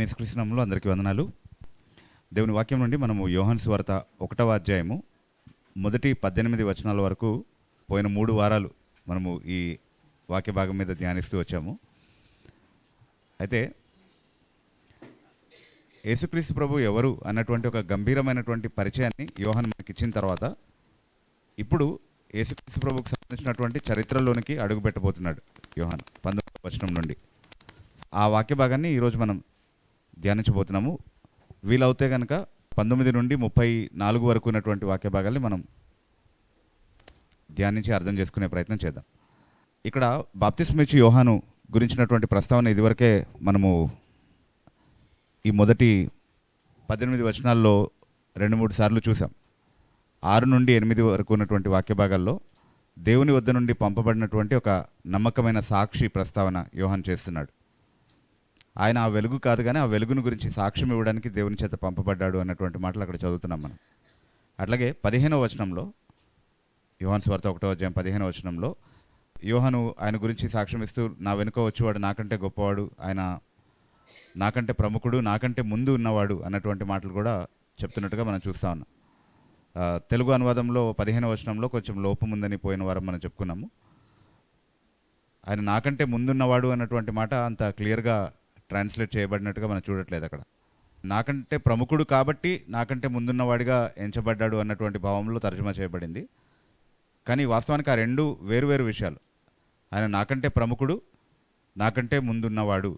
యేసుక్రీస్తు నామములో అందరికీ వందనాలు. దేవుని వాక్యం నుండి మనము యోహాను సువార్త 1వ అధ్యాయము మొదటి 18 వచనాల వరకు పోయిన 3 వారాలు మనము ఈ వాక్య భాగం మీద ధ్యానిస్తూ వచ్చాము. అయితే యేసుక్రీస్తు ప్రభు ఎవరు అన్నటువంటి ఒక గంభీరమైనటువంటి పరిచయాన్ని యోహాను మనకి ఇచ్చిన తర్వాత ఇప్పుడు యేసుక్రీస్తు ప్రభువుకు సంబంధించినటువంటి చరిత్రలోనికి అడుగు పెట్టబోతున్నాడు యోహాను 19వ వచనం నుండి. ఆ వాక్య భాగాన్ని ఈరోజు మనం ధ్యానించబోతున్నాము. వీలవుతే కనుక 19 నుండి 34 వరకు ఉన్నటువంటి వాక్య భాగాల్ని మనం ధ్యానించి అర్థం చేసుకునే ప్రయత్నం చేద్దాం. ఇక్కడ బాప్తిస్మిచ్చి యోహాను గురించినటువంటి ప్రస్తావన ఇదివరకే మనము ఈ మొదటి 18 వచనాల్లో 2-3 సార్లు చూసాం. 6 నుండి 8 వరకు ఉన్నటువంటి వాక్య భాగాల్లో దేవుని వద్ద నుండి పంపబడినటువంటి ఒక నమ్మకమైన సాక్షి ప్రస్తావన యోహాను చేస్తున్నాడు. ఆయన ఆ వెలుగు కాదు కానీ ఆ వెలుగును గురించి సాక్ష్యం ఇవ్వడానికి దేవుని చేత పంపబడ్డాడు అన్నటువంటి మాటలు అక్కడ చదువుతున్నాం మనం. అట్లాగే 15వ వచనంలో యోహాను సువార్త 1వ అధ్యాయం 15వ వచనంలో యోహాను ఆయన గురించి సాక్ష్యం ఇస్తూ నా వెనుక వచ్చేవాడు నాకంటే గొప్పవాడు, ఆయన నాకంటే ప్రముఖుడు, నాకంటే ముందు ఉన్నవాడు అన్నటువంటి మాటలు కూడా చెప్తున్నట్టుగా మనం చూస్తా ఉన్నాం. తెలుగు అనువాదంలో 15వ వచనంలో కొంచెం లోపం ఉందని పోయిన వారం మనం చెప్పుకున్నాము. ఆయన నాకంటే ముందున్నవాడు అన్నటువంటి మాట అంత క్లియర్గా ట్రాన్స్లేట్ చేయబడినట్టుగా మనం చూడట్లేదు. అక్కడ నాకంటే ప్రముఖుడు కాబట్టి నాకంటే ముందున్నవాడిగా ఎంచబడ్డాడు అన్నటువంటి భావంలో తర్జుమా చేయబడింది. కానీ వాస్తవానికి ఆ రెండు వేరువేరు విషయాలు. ఆయన నాకంటే ప్రముఖుడు, నాకంటే ముందున్నవాడు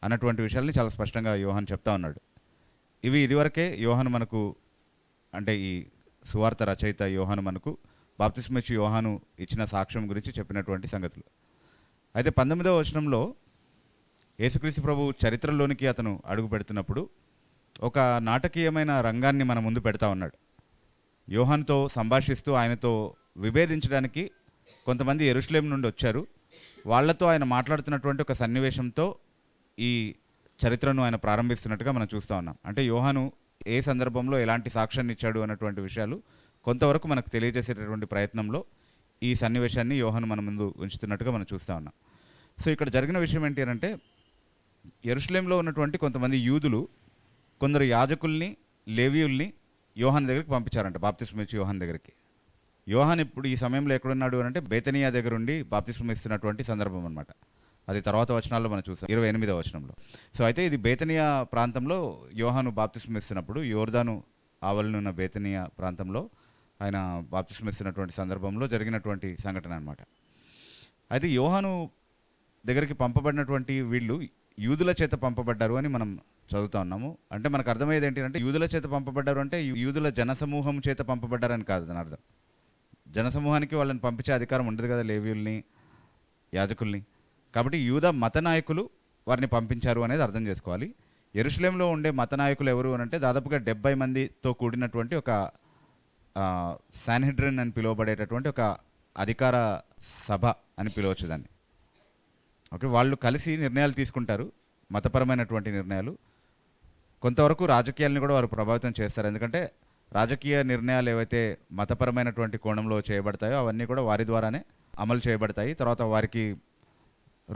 అన్నటువంటి విషయాల్ని చాలా స్పష్టంగా యోహాను చెప్తా ఉన్నాడు. ఇవి ఇదివరకే యోహాను మనకు, అంటే ఈ సువార్త రచయిత యోహాను మనకు బాప్తిస్మిచ్చి యోహాను ఇచ్చిన సాక్ష్యం గురించి చెప్పినటువంటి సంగతులు. అయితే 19వ వచనంలో యేసుక్రీస్తు ప్రభు చరిత్రలోనికి అతను అడుగు పెడుతున్నప్పుడు ఒక నాటకీయమైన రంగాన్ని మన ముందు పెడతా ఉన్నాడు. యోహానుతో సంభాషిస్తూ ఆయనతో విభేదించడానికి కొంతమంది యెరూషలేము నుండి వచ్చారు. వాళ్లతో ఆయన మాట్లాడుతున్నటువంటి ఒక సన్నివేశంతో ఈ చరిత్రను ఆయన ప్రారంభిస్తున్నట్టుగా మనం చూస్తూ ఉన్నాం. అంటే యోహాను ఏ సందర్భంలో ఎలాంటి సాక్ష్యాన్ని ఇచ్చాడు అన్నటువంటి విషయాలు కొంతవరకు మనకు తెలియజేసేటటువంటి ప్రయత్నంలో ఈ సన్నివేశాన్ని యోహాను మన ముందు ఉంచుతున్నట్టుగా మనం చూస్తూ ఉన్నాం. సో ఇక్కడ జరిగిన విషయం ఏంటి అంటే, యెరూషలేములో ఉన్నటువంటి కొంతమంది యూదులు కొందరు యాజకుల్ని, లేవీయుల్ని యోహాను దగ్గరికి పంపించారంట, బాప్తిస్మిచ్చి యోహాను దగ్గరికి. యోహాను ఇప్పుడు ఈ సమయంలో ఎక్కడున్నాడు అంటే బేతనియా దగ్గర ఉండి బాప్తిస్మం ఇస్తున్నటువంటి సందర్భం అనమాట. అది తర్వాత వచనాల్లో మనం చూసాం, 28వ వచనంలో. సో అయితే ఇది బేతనియా ప్రాంతంలో యోహాను బాప్తిస్మం ఇస్తున్నప్పుడు, యోర్దాను ఆవలనున్న బేతనియా ప్రాంతంలో ఆయన బాప్తిస్మం ఇస్తున్నటువంటి సందర్భంలో జరిగినటువంటి సంఘటన అనమాట. అయితే యోహాను దగ్గరికి పంపబడినటువంటి వీళ్ళు యూదుల చేత పంపబడ్డారు అని మనం చదువుతా ఉన్నాము. అంటే మనకు అర్థమయ్యేది ఏంటి అంటే, యూదుల చేత పంపబడ్డారు అంటే యూదుల జనసమూహం చేత పంపబడ్డారని కాదు దాని అర్థం. జనసమూహానికి వాళ్ళని పంపించే అధికారం ఉండదు కదా, లేవీయుల్ని, యాజకుల్ని. కాబట్టి యూద మత నాయకులు వారిని పంపించారు అనేది అర్థం చేసుకోవాలి. యెరూషలేములో ఉండే మత నాయకులు ఎవరు అని అంటే దాదాపుగా 70 మందితో కూడినటువంటి ఒక సాన్హెడ్రిన్ అని పిలువబడేటటువంటి ఒక అధికార సభ అని పిలవచ్చు దాన్ని. ఓకే, వాళ్ళు కలిసి నిర్ణయాలు తీసుకుంటారు, మతపరమైనటువంటి నిర్ణయాలు. కొంతవరకు రాజకీయాలను కూడా వారు ప్రభావితం చేస్తారు. ఎందుకంటే రాజకీయ నిర్ణయాలు ఏవైతే మతపరమైనటువంటి కోణంలో చేయబడతాయో అవన్నీ కూడా వారి ద్వారానే అమలు చేయబడతాయి. తర్వాత వారికి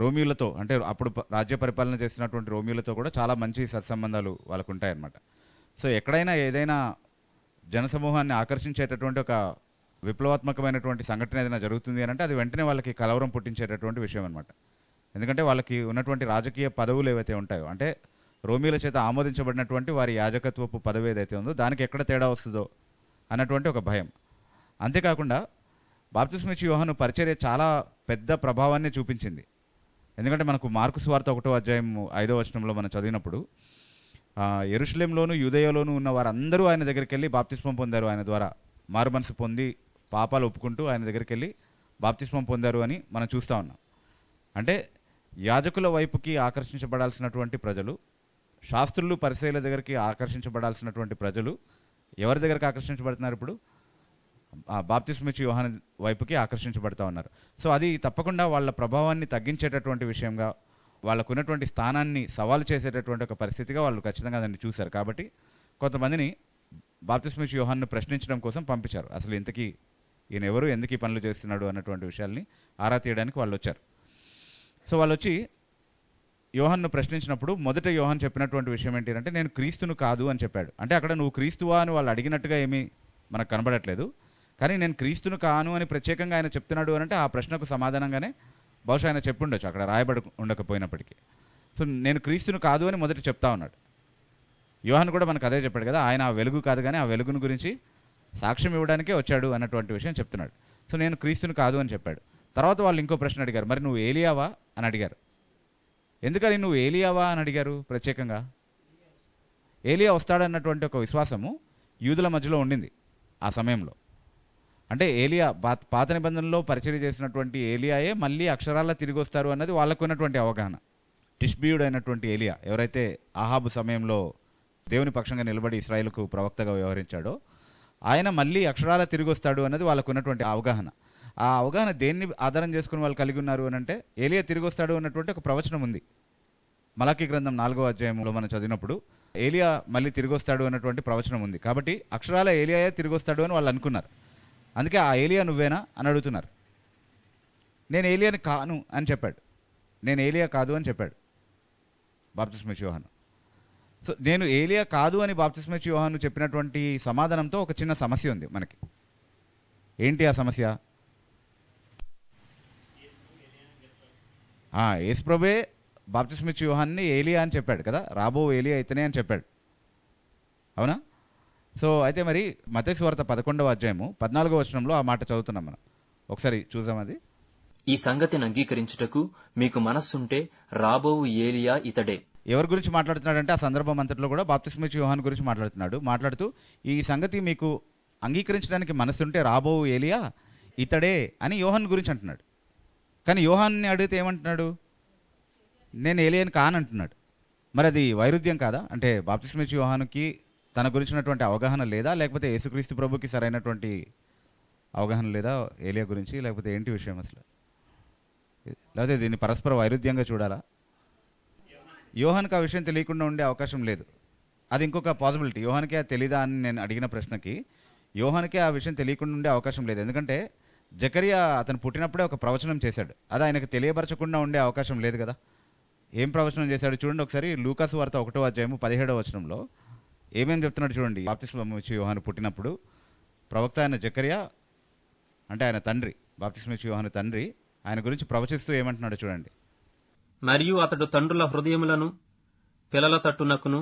రోమియోలతో, అంటే అప్పుడు రాజ్య పరిపాలన చేసినటువంటి రోమియోలతో కూడా చాలా మంచి సత్సంబంధాలు వాళ్ళకు ఉంటాయన్నమాట. సో ఎక్కడైనా ఏదైనా జనసమూహాన్ని ఆకర్షించేటటువంటి ఒక విప్లవాత్మకమైనటువంటి సంఘటన ఏదైనా జరుగుతుంది అని అంటే అది వెంటనే వాళ్ళకి కలవరం పుట్టించేటటువంటి విషయం అనమాట. ఎందుకంటే వాళ్ళకి ఉన్నటువంటి రాజకీయ పదవులు ఏవైతే ఉంటాయో, అంటే రోమియోల చేత ఆమోదించబడినటువంటి వారి యాజకత్వపు పదవి ఏదైతే ఉందో దానికి ఎక్కడ తేడా వస్తుందో అన్నటువంటి ఒక భయం. అంతేకాకుండా బాప్తిస్మిచ్చి యోహాను పరిచర్య చాలా పెద్ద ప్రభావాన్ని చూపించింది. ఎందుకంటే మనకు మార్కు సువార్త 1వ అధ్యాయం 5వ వచనంలో మనం చదివినప్పుడు యెరూషలేములోను యూదయలోను ఉన్న వారందరూ ఆయన దగ్గరికి వెళ్ళి బాప్తిస్మం పొందారు. ఆయన ద్వారా మారు మనసు పొంది పాపాలు ఒప్పుకుంటూ ఆయన దగ్గరికి వెళ్ళి బాప్తిస్మం పొందారు అని మనం చూస్తూ ఉన్నాం. అంటే యాజకుల వైపుకి ఆకర్షించబడాల్సినటువంటి ప్రజలు, శాస్త్రులు పరిసయ్యుల దగ్గరికి ఆకర్షించబడాల్సినటువంటి ప్రజలు ఎవరి దగ్గరికి ఆకర్షించబడుతున్నారు? ఇప్పుడు బాప్తిస్మిచ్చి యోహాను వైపుకి ఆకర్షించబడతా ఉన్నారు. సో అది తప్పకుండా వాళ్ళ ప్రభావాన్ని తగ్గించేటటువంటి విషయంగా, వాళ్ళకున్నటువంటి స్థానాన్ని సవాలు చేసేటటువంటి ఒక పరిస్థితిగా వాళ్ళు ఖచ్చితంగా దాన్ని చూశారు. కాబట్టి కొంతమందిని బాప్తిస్మిచ్చి యోహాను ప్రశ్నించడం కోసం పంపించారు. అసలు ఇంతకీ ఈయన ఎవరు, ఎందుకు ఈ పనులు చేస్తున్నాడు అన్నటువంటి విషయాల్ని ఆరా తీయడానికి వాళ్ళు వచ్చారు. సో వాళ్ళు వచ్చి యోహాన్ను ప్రశ్నించినప్పుడు మొదట యోహాన్ చెప్పినటువంటి విషయం ఏంటి అంటే నేను క్రీస్తును కాదు అని చెప్పాడు. అంటే అక్కడ నువ్వు క్రీస్తువా అని వాళ్ళు అడిగినట్టుగా ఏమీ మనకు కనబడట్లేదు. కానీ నేను క్రీస్తును కాను అని ప్రత్యేకంగా ఆయన చెప్తున్నాడు అని అంటే ఆ ప్రశ్నకు సమాధానంగానే బహుశా ఆయన చెప్పుండొచ్చు అక్కడ రాయబడి ఉండకపోయినప్పటికీ. సో నేను క్రీస్తును కాదు అని మొదట చెప్తా ఉన్నాడు. యోహాన్ కూడా మనకు అదే చెప్పాడు కదా, ఆయన ఆ వెలుగు కాదు కానీ ఆ వెలుగును గురించి సాక్ష్యం ఇవ్వడానికే వచ్చాడు అన్నటువంటి విషయం చెప్తున్నాడు. సో నేను క్రీస్తును కాదు అని చెప్పాడు. తర్వాత వాళ్ళు ఇంకో ప్రశ్న అడిగారు, మరి నువ్వు ఏలియావా అని అడిగారు. ఎందుకని నువ్వు ఏలియావా అని అడిగారు ప్రత్యేకంగా? ఏలియా వస్తాడన్నటువంటి ఒక విశ్వాసము యూదుల మధ్యలో ఉండింది ఆ సమయంలో. అంటే ఏలియా పాత నిబంధనలో పరిచర్య చేసినటువంటి ఏలియాయే మళ్ళీ అక్షరాల్లో తిరిగి వస్తారు అన్నది వాళ్ళకు ఉన్నటువంటి అవగాహన. టిష్బీయుడు అయినటువంటి ఏలియా ఎవరైతే ఆహాబు సమయంలో దేవుని పక్షంగా నిలబడి ఇశ్రాయేలుకు ప్రవక్తగా వ్యవహరించాడో ఆయన మళ్ళీ అక్షరాల తిరిగి వస్తాడు అన్నది వాళ్ళకు ఉన్నటువంటి అవగాహన. ఆ అవగాహన దేన్ని ఆధారం చేసుకుని వాళ్ళు కలిగి ఉన్నారు అని అంటే ఏలియా తిరిగి వస్తాడు అన్నటువంటి ఒక ప్రవచనం ఉంది. మలాకీ గ్రంథం 4వ అధ్యాయంలో మనం చదివినప్పుడు ఏలియా మళ్ళీ తిరిగి వస్తాడు అన్నటువంటి ప్రవచనం ఉంది. కాబట్టి అక్షరాల ఏలియాయే తిరిగి వస్తాడు అని వాళ్ళు అనుకున్నారు. అందుకే ఆ ఏలియా నువ్వేనా అని అడుగుతున్నారు. నేను ఏలియాని కాను అని చెప్పాడు. నేను ఏలియా కాదు అని చెప్పాడు బాప్తిస్మా యోహాను. సో నేను ఏలియా కాదు అని బాప్తిస్మా యోహాను చెప్పినటువంటి సమాధానంతో ఒక చిన్న సమస్య ఉంది మనకి. ఏంటి ఆ సమస్య? యేసుప్రభువే బాప్తిస్మా యోహాన్ని ఏలియా అని చెప్పాడు కదా, రాబో ఏలియా ఇతనే అని చెప్పాడు. అవునా? సో అయితే మరి మత్తయి సువార్త 11వ అధ్యాయము 14వ వచనంలో ఆ మాట చదువుతున్నాం మనం. ఒకసారి చూద్దాం అది. ఈ సంగతిని అంగీకరించుటకు మీకు మనస్సుంటే రాబోవు ఏలియా ఇతడే. ఎవరి గురించి మాట్లాడుతున్నాడంటే ఆ సందర్భం అంతట్లో కూడా బాప్తిస్మా యోహాను గురించి మాట్లాడుతున్నాడు. మాట్లాడుతూ ఈ సంగతి మీకు అంగీకరించడానికి మనస్సుంటే రాబోవు ఏలియా ఇతడే అని యోహాను గురించి అంటున్నాడు. కానీ యోహాన్ని అడిగితే ఏమంటున్నాడు? నేను ఏలియాని కానంటున్నాడు. మరి అది వైరుధ్యం కాదా? అంటే బాప్తిస్మా యోహానుకి తన గురించినటువంటి అవగాహన లేదా, లేకపోతే యేసుక్రీస్తు ప్రభుకి సరైనటువంటి అవగాహన లేదా ఏలియా గురించి, లేకపోతే ఏంటి విషయం అసలు? లేకపోతే దీన్ని పరస్పర వైరుధ్యంగా చూడాలా? యోహాన్కి ఆ విషయం తెలియకుండా ఉండే అవకాశం లేదు. అది ఇంకొక పాసిబిలిటీ. యోహాన్కే అది తెలీదా అని నేను అడిగిన ప్రశ్నకి యోహాన్కే ఆ విషయం తెలియకుండా ఉండే అవకాశం లేదు. ఎందుకంటే జకరియా అతను పుట్టినప్పుడే ఒక ప్రవచనం చేశాడు. అది ఆయనకు తెలియపరచకుండా ఉండే అవకాశం లేదు కదా. ఏం ప్రవచనం చేశాడు చూడండి ఒకసారి. లూకాసు వార్త 1వ అధ్యాయము 17వ వచనంలో ఏమేమి చెప్తున్నాడు చూడండి. బాప్తిస్మా యోహాను పుట్టినప్పుడు ప్రవక్త అయిన జకరియా, అంటే ఆయన తండ్రి, బాప్తిస్మా యోహాను తండ్రి, ఆయన గురించి ప్రవచిస్తూ ఏమంటున్నాడు చూడండి. మరియు అతడు తండ్రుల హృదయములను పిల్లల తట్టునకును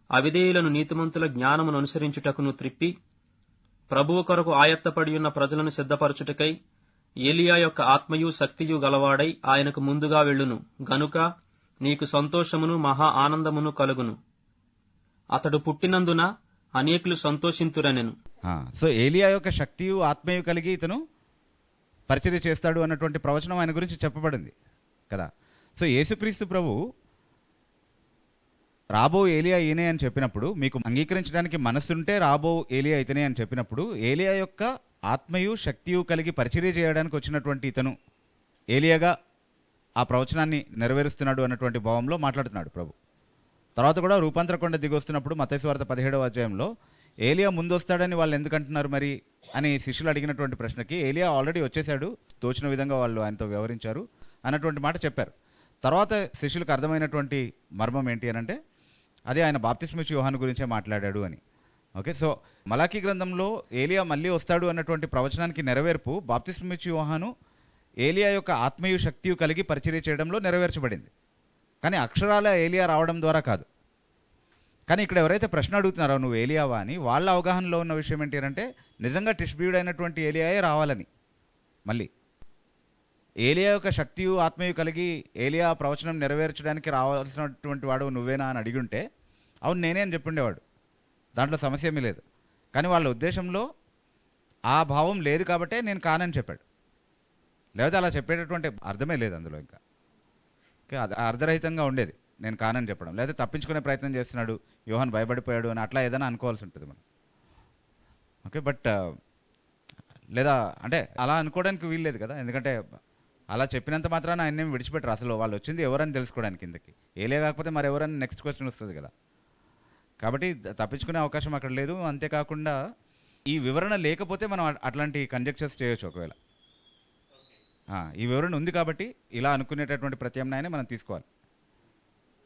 అవిధేయులను నీతిమంతుల జ్ఞానమును అనుసరించుటకును త్రిప్పి ప్రభువు కొరకు ఆయత్తపడి ఉన్న ప్రజలను సిద్ధపరచుటకై ఏలియా యొక్క ఆత్మయు శక్తియు గలవాడై ఆయనకు ముందుగా వెళ్ళును గనుక నీకు సంతోషమును మహా ఆనందమును కలుగును. అతడు పుట్టినందున అనేకులు సంతోషింతురనెను. సో ఏలియా యొక్క శక్తియు ఆత్మయు కలిగి ఇతను పరిచర్య చేస్తాడు అన్నటువంటి ప్రవచనం ఆయన గురించి చెప్పబడింది కదా. సో యేసుక్రీస్తు ప్రభు రాబో ఏలియా ఈయనే అని చెప్పినప్పుడు, మీకు అంగీకరించడానికి మనస్సుంటే రాబో ఏలియా ఇతనే అని చెప్పినప్పుడు, ఏలియా యొక్క ఆత్మయు శక్తియు కలిగి పరిచర్య చేయడానికి వచ్చినటువంటి ఇతను ఏలియాగా ఆ ప్రవచనాన్ని నెరవేరుస్తున్నాడు అన్నటువంటి భావంలో మాట్లాడుతున్నాడు ప్రభు. తర్వాత కూడా రూపాంతర కొండ దిగొస్తున్నప్పుడు మత్తయి సువార్త 17వ అధ్యాయంలో ఏలియా ముందు వస్తాడని వాళ్ళు ఎందుకు అంటున్నారు మరి అని శిష్యులు అడిగినటువంటి ప్రశ్నకి ఏలియా ఆల్రెడీ వచ్చేశాడు, తోచిన విధంగా వాళ్ళు ఆయనతో వ్యవహరించారు అన్నటువంటి మాట చెప్పారు. తర్వాత శిష్యులకు అర్థమైనటువంటి మర్మం ఏంటి అని అంటే అదే ఆయన బాప్తిస్మా యోహాను గురించే మాట్లాడాడు అని. ఓకే, సో మలాకీ గ్రంథంలో ఏలియా మళ్ళీ వస్తాడు అన్నటువంటి ప్రవచనానికి నెరవేర్పు బాప్తిస్మా యోహాను ఏలియా యొక్క ఆత్మయు శక్తియు కలిగి పరిచర్య చేయడంలో నెరవేర్చబడింది. కానీ అక్షరాల ఏలియా రావడం ద్వారా కాదు. కానీ ఇక్కడ ఎవరైతే ప్రశ్న అడుగుతున్నారో నువ్వు ఏలియావా అని, వాళ్ళ అవగాహనలో ఉన్న విషయం ఏంటి అంటే నిజంగా టిష్బీయుడు అయినటువంటి ఏలియాయే రావాలని. మళ్ళీ ఏలియా యొక్క శక్తియు ఆత్మయు కలిగి ఏలియా ప్రవచనం నెరవేర్చడానికి రావాల్సినటువంటి వాడు నువ్వేనా అని అడిగుంటే అవును నేనే అని చెప్పుండేవాడు, దాంట్లో సమస్య ఏమీ లేదు. కానీ వాళ్ళ ఉద్దేశంలో ఆ భావం లేదు కాబట్టే నేను కానని చెప్పాడు. లేకపోతే అలా చెప్పేటటువంటి అర్థమే లేదు అందులో. ఇంకా ఓకే, అది అర్ధరహితంగా ఉండేది నేను కానని చెప్పడం. లేదా తప్పించుకునే ప్రయత్నం చేస్తున్నాడు, యోహాన్ భయపడిపోయాడు అని అట్లా ఏదైనా అనుకోవాల్సి ఉంటుంది మనం. ఓకే, బట్ లేదా అంటే అలా అనుకోవడానికి వీల్లేదు కదా. ఎందుకంటే అలా చెప్పినంత మాత్రాన ఆయన ఏమి విడిచిపెట్టరు. అసలు వాళ్ళు వచ్చింది ఎవరని తెలుసుకోవడానికి కిందకి. ఏలే కాకపోతే మరి ఎవరని నెక్స్ట్ క్వశ్చన్ వస్తుంది కదా. కాబట్టి తప్పించుకునే అవకాశం అక్కడ లేదు. అంతేకాకుండా ఈ వివరణ లేకపోతే మనం అట్లాంటి కంజెక్చర్స్ చేయొచ్చు ఒకవేళ. ఈ వివరణ ఉంది కాబట్టి ఇలా అనుకునేటటువంటి ప్రత్యామ్నాయాన్ని మనం తీసుకోవాలి.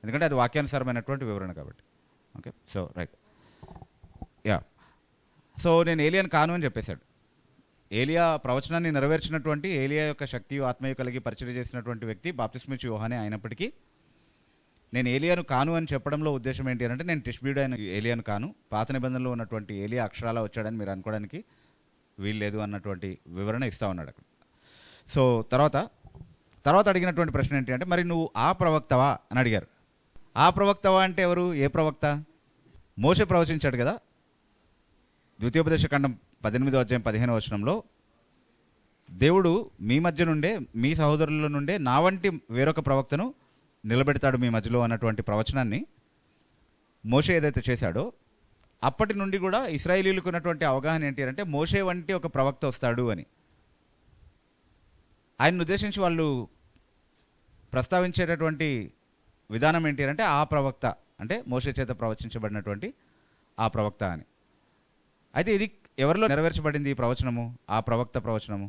ఎందుకంటే అది వాక్యానుసారమైనటువంటి వివరణ కాబట్టి. Okay, so right, yeah. So నేను ఏలియాను కాను అని చెప్పేశాడు. ఏలియా ప్రవచనాన్ని నెరవేర్చినటువంటి, ఏలియా యొక్క శక్తి ఆత్మీయ కలిగి పరిచయం చేసినటువంటి వ్యక్తి బాప్తిస్మిచ్చు యోహానే అయినప్పటికీ నేను ఏలియాను కాను అని చెప్పడంలో ఉద్దేశం ఏంటి అంటే, నేను తిష్బీయుడు అయిన ఏలియాను కాను, పాత నిబంధనలో ఉన్నటువంటి ఏలియా అక్షరాలా వచ్చాడని మీరు అనుకోవడానికి వీల్లేదు అన్నటువంటి వివరణ ఇస్తా ఉన్నాడు అక్కడ. సో తర్వాత అడిగినటువంటి ప్రశ్న ఏంటి అంటే, మరి నువ్వు ఆ ప్రవక్తవా అని అడిగారు. ఆ ప్రవక్తవా అంటే ఎవరు? ఏ ప్రవక్త? మోషే ప్రవచించాడు కదా, ద్వితీయోపదేశకాండం 18వ అధ్యాయం 15వ వచనంలో, దేవుడు మీ మధ్య నుండే, మీ సహోదరుల నుండే నా వంటి వేరొక ప్రవక్తను నిలబెడతాడు మీ మధ్యలో అన్నటువంటి ప్రవచనాన్ని మోషే ఏదైతే చేశాడో, అప్పటి నుండి కూడా ఇశ్రాయేలీలకు ఉన్నటువంటి అవగాహన ఏంటి అంటే, మోషే వంటి ఒక ప్రవక్త వస్తాడు అని. ఆయన్ని ఉద్దేశించి వాళ్ళు ప్రస్తావించేటటువంటి విధానం ఏంటి అంటే, ఆ ప్రవక్త అంటే మోషే చేత ప్రవచించబడినటువంటి ఆ ప్రవక్త అని. అయితే ఇది ఎవరిలో నెరవేర్చబడింది ఈ ప్రవచనము, ఆ ప్రవక్త ప్రవచనము?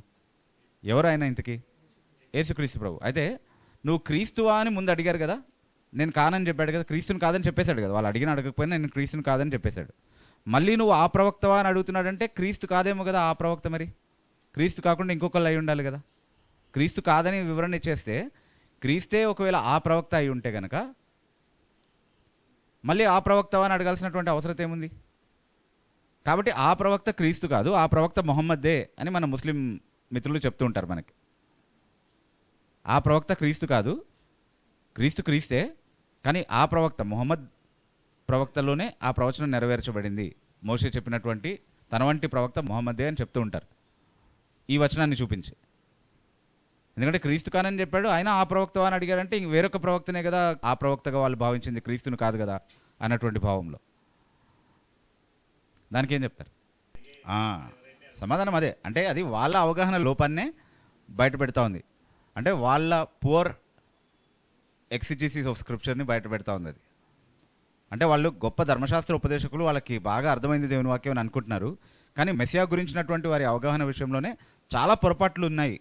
ఎవరు ఆయన ఇంతకీ? యేసుక్రీస్తు ప్రభు. అయితే నువ్వు క్రీస్తువా అని ముందు అడిగారు కదా, నేను కానని చెప్పాడు కదా, క్రీస్తుని కాదని చెప్పేశాడు కదా. వాళ్ళు అడగకపోయినా నేను క్రీస్తుని కాదని చెప్పేశాడు. మళ్ళీ నువ్వు ఆ ప్రవక్తవా అని అడుగుతున్నాడంటే క్రీస్తు కాదేమో కదా ఆ ప్రవక్త. మరి క్రీస్తు కాకుండా ఇంకొకళ్ళు అయి ఉండాలి కదా. క్రీస్తు కాదని వివరణ ఇచ్చేస్తే, క్రీస్తే ఒకవేళ ఆ ప్రవక్త అయి ఉంటే కనుక మళ్ళీ ఆ ప్రవక్తవా అని అడగాల్సినటువంటి అవసరం ఏముంది? కాబట్టి ఆ ప్రవక్త క్రీస్తు కాదు, ఆ ప్రవక్త మొహమ్మద్దే అని మన ముస్లిం మిత్రులు చెప్తూ ఉంటారు మనకి. ఆ ప్రవక్త క్రీస్తు కాదు, క్రీస్తు క్రీస్తే, కానీ ఆ ప్రవక్త మొహమ్మద్ ప్రవక్తలోనే ఆ ప్రవచనం నెరవేర్చబడింది. మోషే చెప్పినటువంటి తన వంటి ప్రవక్త మొహమ్మద్దే అని చెప్తూ ఉంటారు ఈ వచనాన్ని చూపించి. ఎందుకంటే క్రీస్తు కానని చెప్పాడు, ఆయన ఆ ప్రవక్త అని అడిగాడంటే ఇంక వేరొక ప్రవక్తనే కదా ఆ ప్రవక్తగా వాళ్ళు భావించింది, క్రీస్తుని కాదు కదా అన్నటువంటి భావంలో. దానికి ఏం చెప్తారు? సమాధానం అదే. అంటే అది వాళ్ళ అవగాహన లోపాన్నే బయట పెడతా ఉంది. అంటే వాళ్ళ పువర్ ఎక్సిజిసిస్ ఆఫ్ స్క్రిప్చర్ని బయట పెడతా ఉంది అది. అంటే వాళ్ళు గొప్ప ధర్మశాస్త్ర ఉపదేశకులు, వాళ్ళకి బాగా అర్థమైంది దేవుని వాక్యం అని అనుకుంటున్నారు. కానీ మెస్సియా గురించినటువంటి వారి అవగాహన విషయంలోనే చాలా పొరపాట్లు ఉన్నాయి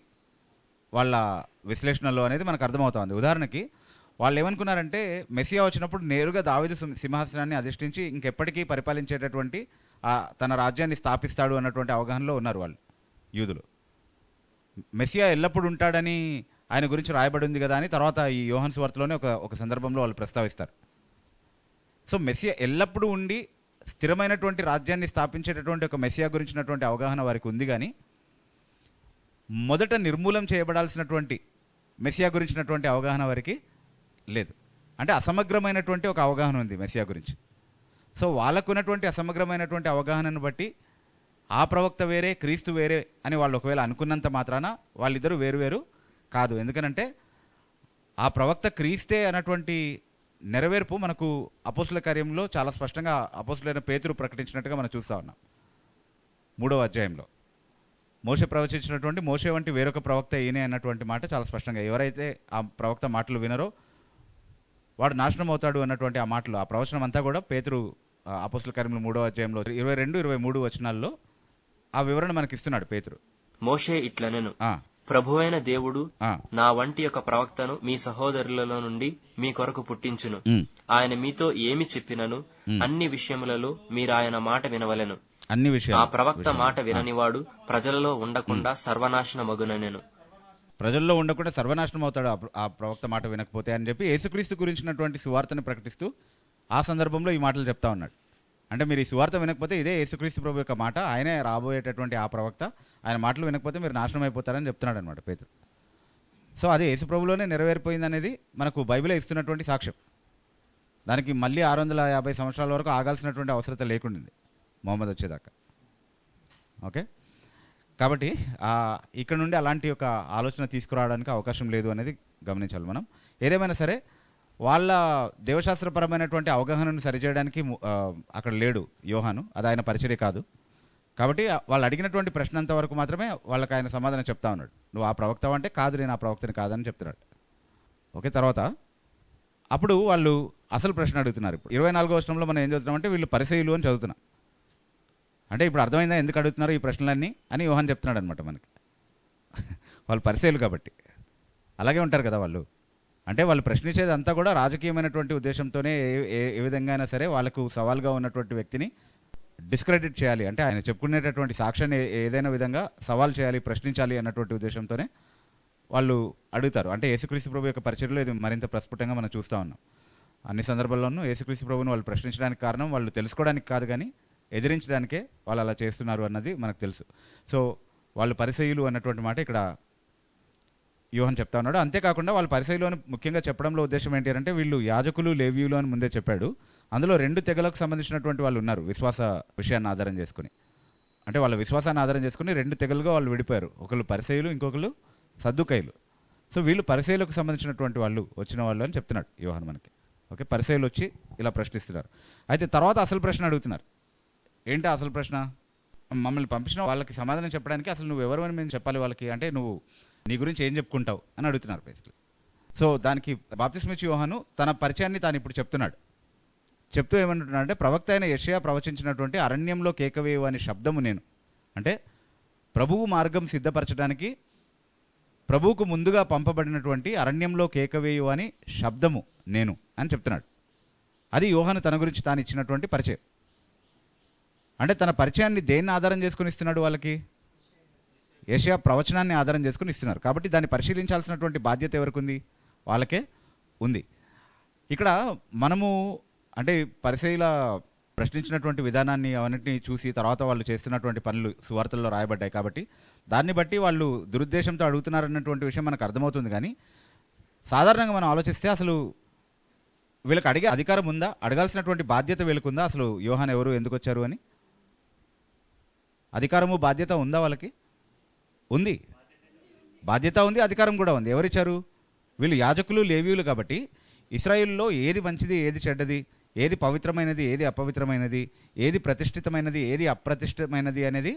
వాళ్ళ విశ్లేషణలో అనేది మనకు అర్థమవుతుంది. ఉదాహరణకి వాళ్ళు ఏమనుకున్నారంటే, మెస్సియా వచ్చినప్పుడు నేరుగా దావీదు సింహాసనాన్ని అధిష్ఠించి ఇంకెప్పటికీ పరిపాలించేటటువంటి తన రాజ్యాన్ని స్థాపిస్తాడు అన్నటువంటి అవగాహనలో ఉన్నారు వాళ్ళు యూదులు. మెస్సియా ఎల్లప్పుడు ఉంటాడని ఆయన గురించి రాయబడి ఉంది కదా అని తర్వాత ఈ యోహాను సువార్తలోనే ఒక సందర్భంలో వాళ్ళు ప్రస్తావిస్తారు. సో మెస్సియా ఎల్లప్పుడూ ఉండి స్థిరమైనటువంటి రాజ్యాన్ని స్థాపించేటటువంటి ఒక మెస్సియా గురించినటువంటి అవగాహన వారికి ఉంది, కానీ మొదట నిర్మూలం చేయబడాల్సినటువంటి మెస్సియా గురించినటువంటి అవగాహన వారికి లేదు. అంటే అసమగ్రమైనటువంటి ఒక అవగాహన ఉంది మెస్సియా గురించి. సో వాళ్ళకున్నటువంటి అసమగ్రమైనటువంటి అవగాహనను బట్టి ఆ ప్రవక్త వేరే, క్రీస్తు వేరే అని వాళ్ళు ఒకవేళ అనుకున్నంత మాత్రాన వాళ్ళిద్దరూ వేరువేరు కాదు. ఎందుకనంటే ఆ ప్రవక్త క్రీస్తే అన్నటువంటి నెరవేర్పు మనకు అపోస్తుల కార్యంలో చాలా స్పష్టంగా అపోస్తులైన పేతురు ప్రకటించినట్టుగా మనం చూస్తూ ఉన్నాం. 3వ అధ్యాయంలో మోషే ప్రవచించినటువంటి మోషే వంటి వేరొక ప్రవక్త ఈయనే అన్నటువంటి మాట చాలా స్పష్టంగా, ఎవరైతే ఆ ప్రవక్త మాటలు వినరో వాడు నాశనం అవుతాడు అన్నటువంటి ఆ మాటలు, ఆ ప్రవచనం అంతా కూడా పేతురు అపోస్తుల కార్యంలో 3వ అధ్యాయంలో 22, 23 వచనాల్లో ఆ వివరణ మనకి ఇస్తున్నాడు పేతురు. మోషే ఇట్లనెను, ప్రభువైన దేవుడు నా వంటి ఒక ప్రవక్తను మీ సహోదరులలో నుండి మీ కొరకు పుట్టించును. ఆయన మీతో ఏమి చెప్పినను అన్ని విషయములలో మీరు ఆయన మాట వినవలెను. అన్ని విషయాలు. ఆ ప్రవక్త మాట విననివాడు ప్రజలలో ఉండకుండా సర్వనాశనమగునెను. ప్రజల్లో ఉండకుండా సర్వనాశనం అవుతాడు ఆ ప్రవక్త మాట వినకపోతే అని చెప్పి యేసుక్రీస్తు గురించినటువంటి సువార్తను ప్రకటిస్తూ ఆ సందర్భంలో ఈ మాటలు చెప్తా ఉన్నాడు. అంటే మీరు ఈ సువార్త వినకపోతే ఇదే యేసుక్రీస్తు ప్రభు యొక్క మాట, ఆయనే రాబోయేటటువంటి ఆ ప్రవక్త, ఆయన మాటలు వినకపోతే మీరు నాశనం అయిపోతారని చెప్తున్నాడు అనమాట పేతురు. సో అది యేసు ప్రభులోనే నెరవేరిపోయింది అనేది మనకు బైబిలే ఇస్తున్నటువంటి సాక్ష్యం. దానికి మళ్ళీ 650 సంవత్సరాల వరకు ఆగాల్సినటువంటి అవసరం లేకుండింది మొహమ్మద్ వచ్చేదాకా. ఓకే, కాబట్టి ఇక్కడ నుండి అలాంటి ఒక ఆలోచన తీసుకురావడానికి అవకాశం లేదు అనేది గమనించాలి మనం. ఏదేమైనా సరే వాళ్ళ దేవశాస్త్రపరమైనటువంటి అవగాహనను సరిచేయడానికి అక్కడ లేడు యోహాను, అది ఆయన పరిచర్య కాదు. కాబట్టి వాళ్ళు అడిగినటువంటి ప్రశ్న అంత వరకు మాత్రమే వాళ్ళకి ఆయన సమాధానం చెప్తా ఉన్నాడు. నువ్వు ఆ ప్రవక్త అంటే కాదు, నేను ఆ ప్రవక్తని కాదని చెప్తున్నాడు. ఓకే, తర్వాత అప్పుడు వాళ్ళు అసలు ప్రశ్న అడుగుతున్నారు. ఇప్పుడు 24వ వచనంలో మనం ఏం చదువుతున్నామంటే, వీళ్ళు పరిసయ్యులు అని చదువుతున్నాం. అంటే ఇప్పుడు అర్థమైందా ఎందుకు అడుగుతున్నారు ఈ ప్రశ్నలన్నీ అని యోహాన్ చెప్తున్నాడు అనమాట మనకి. వాళ్ళు పరిసయ్యులు కాబట్టి అలాగే ఉంటారు కదా వాళ్ళు. అంటే వాళ్ళు ప్రశ్నించేది అంతా కూడా రాజకీయమైనటువంటి ఉద్దేశంతోనే ఏ విధంగా అయినా సరే వాళ్ళకు సవాల్గా ఉన్నటువంటి వ్యక్తిని డిస్క్రెడిట్ చేయాలి, అంటే ఆయన చెప్పుకునేటటువంటి సాక్ష్యాన్ని ఏదైనా విధంగా సవాల్ చేయాలి, ప్రశ్నించాలి అన్నటువంటి ఉద్దేశంతోనే వాళ్ళు అడుగుతారు. అంటే యేసుక్రీస్తు ప్రభు యొక్క పరిచర్యలో ఇది మరింత ప్రస్ఫుటంగా మనం చూస్తూ ఉన్నాం. అన్ని సందర్భాల్లోనూ యేసుక్రీస్తు ప్రభువుని వాళ్ళు ప్రశ్నించడానికి కారణం వాళ్ళు తెలుసుకోవడానికి కాదు, కానీ ఎదిరించడానికే వాళ్ళు అలా చేస్తున్నారు అన్నది మనకు తెలుసు. సో వాళ్ళు పరిసయ్యులు అన్నటువంటి మాట ఇక్కడ యోహాను చెప్తా ఉన్నాడు. అంతేకాకుండా వాళ్ళు పరిసయ్యులు అని ముఖ్యంగా చెప్పడంలో ఉద్దేశం ఏంటి అంటే వీళ్ళు యాజకులు లేవీయులు అని ముందే చెప్పాడు. అందులో 2 తెగలకు సంబంధించినటువంటి వాళ్ళు ఉన్నారు విశ్వాస విషయాన్ని ఆధారం చేసుకుని. అంటే వాళ్ళ విశ్వాసాన్ని ఆధారం చేసుకుని 2 తెగలుగా వాళ్ళు విడిపోయారు. ఒకళ్ళు పరిసయ్యులు, ఇంకొకళ్ళు సద్దుకయ్యులు. సో వీళ్ళు పరిసయ్యులకు సంబంధించినటువంటి వాళ్ళు వచ్చిన వాళ్ళు అని చెప్తున్నాడు యోహాను మనకి. ఓకే, పరిసయ్యులు వచ్చి ఇలా ప్రశ్నిస్తున్నారు. అయితే తర్వాత అసలు ప్రశ్న అడుగుతున్నారు. ఏంటి అసలు ప్రశ్న? మమ్మల్ని పంపించిన వాళ్ళకి సమాధానం చెప్పడానికి అసలు నువ్వు ఎవరు అని మేము చెప్పాలి వాళ్ళకి, అంటే నువ్వు నీ గురించి ఏం చెప్పుకుంటావు అని అడుగుతున్నారు బేసిక్లీ. సో దానికి బాప్తిస్మిచ్చి యోహాను తన పరిచయాన్ని తాను ఇప్పుడు చెప్తున్నాడు. చెప్తూ ఏమంటున్నాడంటే ప్రవక్త అయిన యెషయా ప్రవచించినటువంటి అరణ్యంలో కేకవేయు అనే శబ్దము నేను, అంటే ప్రభువు మార్గం సిద్ధపరచడానికి ప్రభువుకు ముందుగా పంపబడినటువంటి అరణ్యంలో కేకవేయు అని శబ్దము నేను అని చెప్తున్నాడు. అది యోహాను తన గురించి తాను ఇచ్చినటువంటి పరిచయం. అంటే తన పరిచయాన్ని దేన్ని ఆధారం చేసుకుని ఇస్తున్నాడు వాళ్ళకి? యెషయా ప్రవచనాన్ని ఆధారం చేసుకుని ఇస్తున్నారు. కాబట్టి దాన్ని పరిశీలించాల్సినటువంటి బాధ్యత ఎవరికి ఉంది? వాళ్ళకే ఉంది. ఇక్కడ మనము అంటే పరిసయ్యుల ప్రశ్నించినటువంటి విధానాన్ని అవన్నింటినీ చూసి తర్వాత వాళ్ళు చేస్తున్నటువంటి పనులు సువార్తల్లో రాయబడ్డాయి. కాబట్టి దాన్ని బట్టి వాళ్ళు దురుద్దేశంతో అడుగుతున్నారన్నటువంటి విషయం మనకు అర్థమవుతుంది. కానీ సాధారణంగా మనం ఆలోచిస్తే అసలు వీళ్ళకి అడిగే అధికారం ఉందా? అడగాల్సినటువంటి బాధ్యత వీళ్ళకుందా? అసలు యోహాను ఎవరు, ఎందుకు వచ్చారు అని అధికారము బాధ్యత ఉందా వాళ్ళకి? ఉంది, బాధ్యత ఉంది, అధికారం కూడా ఉంది. ఎవరిచ్చారు? వీళ్ళు యాజకులు లేవీయులు. కాబట్టి ఇశ్రాయేలులో ఏది మంచిది, ఏది చెడ్డది, ఏది పవిత్రమైనది, ఏది అపవిత్రమైనది, ఏది ప్రతిష్ఠితమైనది, ఏది అప్రతిష్ఠితమైనది అనేది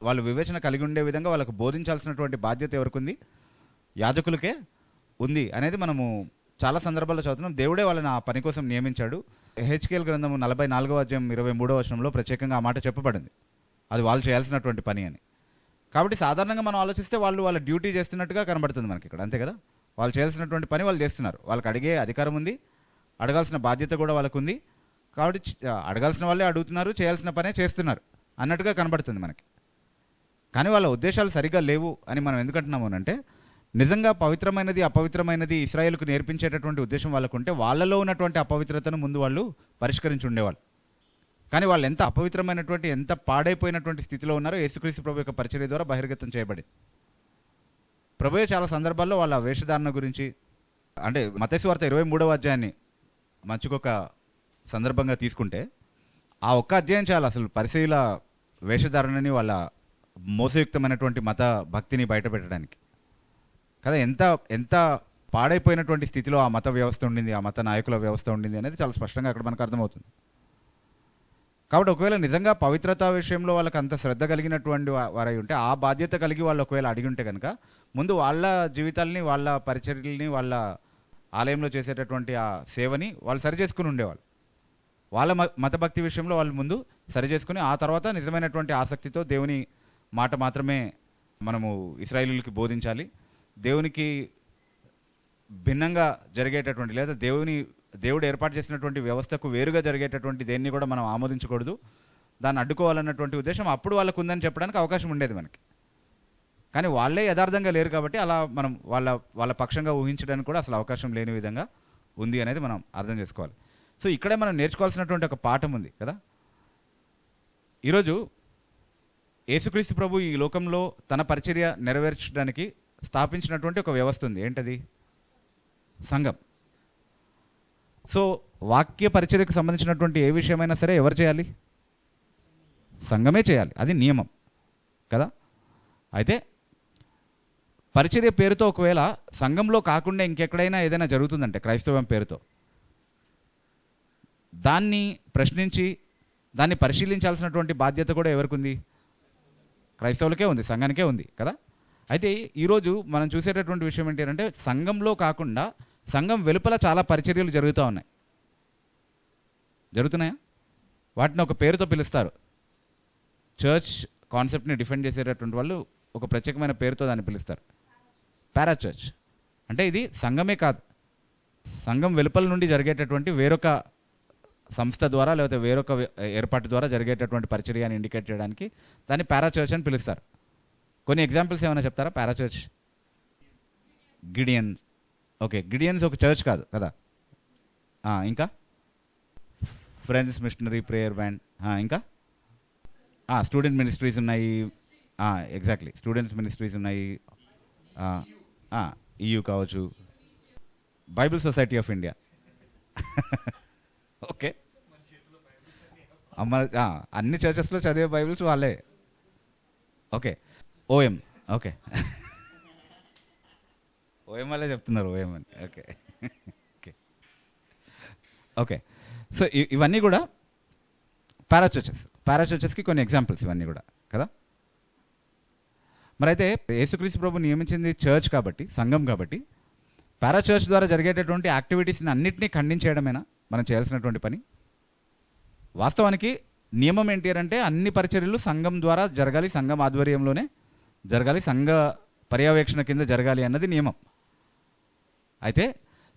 వాళ్ళు వివేచన కలిగి ఉండే విధంగా వాళ్ళకు బోధించాల్సినటువంటి బాధ్యత ఎవరికి? యాజకులకే ఉంది అనేది మనము చాలా సందర్భాల్లో చదువుతున్నాం. దేవుడే వాళ్ళని ఆ పని కోసం నియమించాడు. హెచ్కేఎల్ గ్రంథము 44వ అధ్యాయం 23వ వచనంలో ప్రత్యేకంగా ఆ మాట చెప్పబడింది. అది వాళ్ళు చేయాల్సినటువంటి పని అని. కాబట్టి సాధారణంగా మనం ఆలోచిస్తే వాళ్ళు వాళ్ళ డ్యూటీ చేస్తున్నట్టుగా కనబడుతుంది మనకి ఇక్కడ, అంతే కదా? వాళ్ళు చేయాల్సినటువంటి పని వాళ్ళు చేస్తున్నారు. వాళ్ళకి అడిగే అధికారం ఉంది, అడగాల్సిన బాధ్యత కూడా వాళ్ళకు ఉంది. కాబట్టి అడగాల్సిన వాళ్ళే అడుగుతున్నారు, చేయాల్సిన పనే చేస్తున్నారు అన్నట్టుగా కనబడుతుంది మనకి. కానీ వాళ్ళ ఉద్దేశాలు సరిగ్గా లేవు అని మనం ఎందుకంటున్నాము అంటే, నిజంగా పవిత్రమైనది అపవిత్రమైనది ఇశ్రాయేలుకు నేర్పించేటటువంటి ఉద్దేశం వాళ్ళకుంటే వాళ్ళలో ఉన్నటువంటి అపవిత్రతను ముందు వాళ్ళు పరిష్కరించి ఉండేవాళ్ళు. కానీ వాళ్ళు ఎంత అపవిత్రమైనటువంటి, ఎంత పాడైపోయినటువంటి స్థితిలో ఉన్నారో యేసుక్రీస్తు ప్రభు యొక్క పరిచర్య ద్వారా బహిర్గతం చేయబడింది. ప్రభువే చాలా సందర్భాల్లో వాళ్ళ వేషధారణ గురించి, అంటే మత్తయి సువార్త 23వ అధ్యాయాన్ని మంచుకొక సందర్భంగా తీసుకుంటే ఆ ఒక్క అధ్యాయం చాలు అసలు పరిసయ్యుల వేషధారణని, వాళ్ళ మోసయుక్తమైనటువంటి మత భక్తిని బయటపెట్టడానికి కదా. ఎంత ఎంత పాడైపోయినటువంటి స్థితిలో ఆ మత వ్యవస్థ ఉండింది, ఆ మత నాయకుల వ్యవస్థ ఉండింది అనేది చాలా స్పష్టంగా అక్కడ మనకు అర్థమవుతుంది. కాబట్టి ఒకవేళ నిజంగా పవిత్రత విషయంలో వాళ్ళకి అంత శ్రద్ధ కలిగినటువంటి వారై ఉంటే, ఆ బాధ్యత కలిగి వాళ్ళు ఒకవేళ అడిగి ఉంటే కనుక ముందు వాళ్ళ జీవితాలని, వాళ్ళ పరిచర్యల్ని, వాళ్ళ ఆలయంలో చేసేటటువంటి ఆ సేవని వాళ్ళు సరిచేసుకుని ఉండేవాళ్ళు. వాళ్ళ మతభక్తి విషయంలో వాళ్ళు ముందు సరిచేసుకుని ఆ తర్వాత నిజమైనటువంటి ఆసక్తితో దేవుని మాట మాత్రమే మనము ఇశ్రాయేలీయులకి బోధించాలి. దేవునికి భిన్నంగా జరిగేటటువంటి లేదా దేవుడు ఏర్పాటు చేసినటువంటి వ్యవస్థకు వేరుగా జరిగేటటువంటి దేన్ని కూడా మనం ఆమోదించకూడదు, దాన్ని అడ్డుకోవాలన్నటువంటి ఉద్దేశం అప్పుడు వాళ్ళకు ఉందని చెప్పడానికి అవకాశం ఉండేది మనకి. కానీ వాళ్ళే యథార్థంగా లేరు కాబట్టి అలా మనం వాళ్ళ పక్షంగా ఊహించడానికి కూడా అసలు అవకాశం లేని విధంగా ఉంది అనేది మనం అర్థం చేసుకోవాలి. సో ఇక్కడే మనం నేర్చుకోవాల్సినటువంటి ఒక పాఠం ఉంది కదా. ఈరోజు యేసుక్రీస్తు ప్రభు ఈ లోకంలో తన పరిచర్య నెరవేర్చడానికి స్థాపించినటువంటి ఒక వ్యవస్థ ఉంది. ఏంటది? సంఘం. సో వాక్య పరిచర్యకు సంబంధించినటువంటి ఏ విషయమైనా సరే ఎవరు చేయాలి? సంఘమే చేయాలి, అది నియమం కదా. అయితే పరిచర్య పేరుతో ఒకవేళ సంఘంలో కాకుండా ఇంకెక్కడైనా ఏదైనా జరుగుతుందంటే క్రైస్తవం పేరుతో, దాన్ని ప్రశ్నించి దాన్ని పరిశీలించాల్సినటువంటి బాధ్యత కూడా ఎవరికి ఉంది? క్రైస్తవులకే ఉంది, సంఘానికే ఉంది కదా. అయితే ఈరోజు మనం చూసేటటువంటి విషయం ఏంటి అంటే, సంఘంలో కాకుండా సంఘం వెలుపల చాలా పరిచర్యలు జరుగుతున్నాయా? వాటిని ఒక పేరుతో పిలుస్తారు. చర్చ్ కాన్సెప్ట్ని డిఫెండ్ చేసేటటువంటి వాళ్ళు ఒక ప్రత్యేకమైన పేరుతో దాన్ని పిలుస్తారు, పారా చర్చ్. అంటే ఇది సంఘమే కాదు, సంఘం వెలుపల నుండి జరిగేటటువంటి వేరొక సంస్థ ద్వారా లేకపోతే వేరొక ఏర్పాటు ద్వారా జరిగేటటువంటి పరిచర్య అని ఇండికేట్ చేయడానికి దాన్ని పారా చర్చ్ అని పిలుస్తారు. కొన్ని ఎగ్జాంపుల్స్ ఏమైనా చెప్తారా? పారా చర్చ్, గిడియన్. ఓకే, గిడియన్స్ ఒక చర్చ్ కాదు కదా. ఇంకా ఫ్రెండ్స్ మిషనరీ ప్రేయర్ బ్యాండ్, ఇంకా స్టూడెంట్ మినిస్ట్రీస్ ఉన్నాయి. ఎగ్జాక్ట్లీ, స్టూడెంట్స్ మినిస్ట్రీస్ ఉన్నాయి. EU కావచ్చు, Bible society of India. Okay, అన్ని చర్చెస్లో చదివే బైబిల్స్ వాళ్ళే. Okay, OM. ఓకే, OM వాళ్ళే చెప్తున్నారు OM అని. ఓకే ఓకే ఓకే సో ఇవన్నీ కూడా పారా చర్చెస్కి కొన్ని ఎగ్జాంపుల్స్ ఇవన్నీ కూడా కదా. మరి అయితే యేసుక్రీస్తు ప్రభు నియమించింది చర్చ్ కాబట్టి, సంఘం కాబట్టి, పారా చర్చ్ ద్వారా జరిగేటటువంటి యాక్టివిటీస్ని అన్నింటినీ ఖండించేయడమేనా మనం చేయాల్సినటువంటి పని? వాస్తవానికి నియమం ఏంటి అంటే అన్ని పరిచర్యలు సంఘం ద్వారా జరగాలి, సంఘం ఆధ్వర్యంలోనే జరగాలి, సంఘ పర్యవేక్షణ కింద జరగాలి అన్నది నియమం. అయితే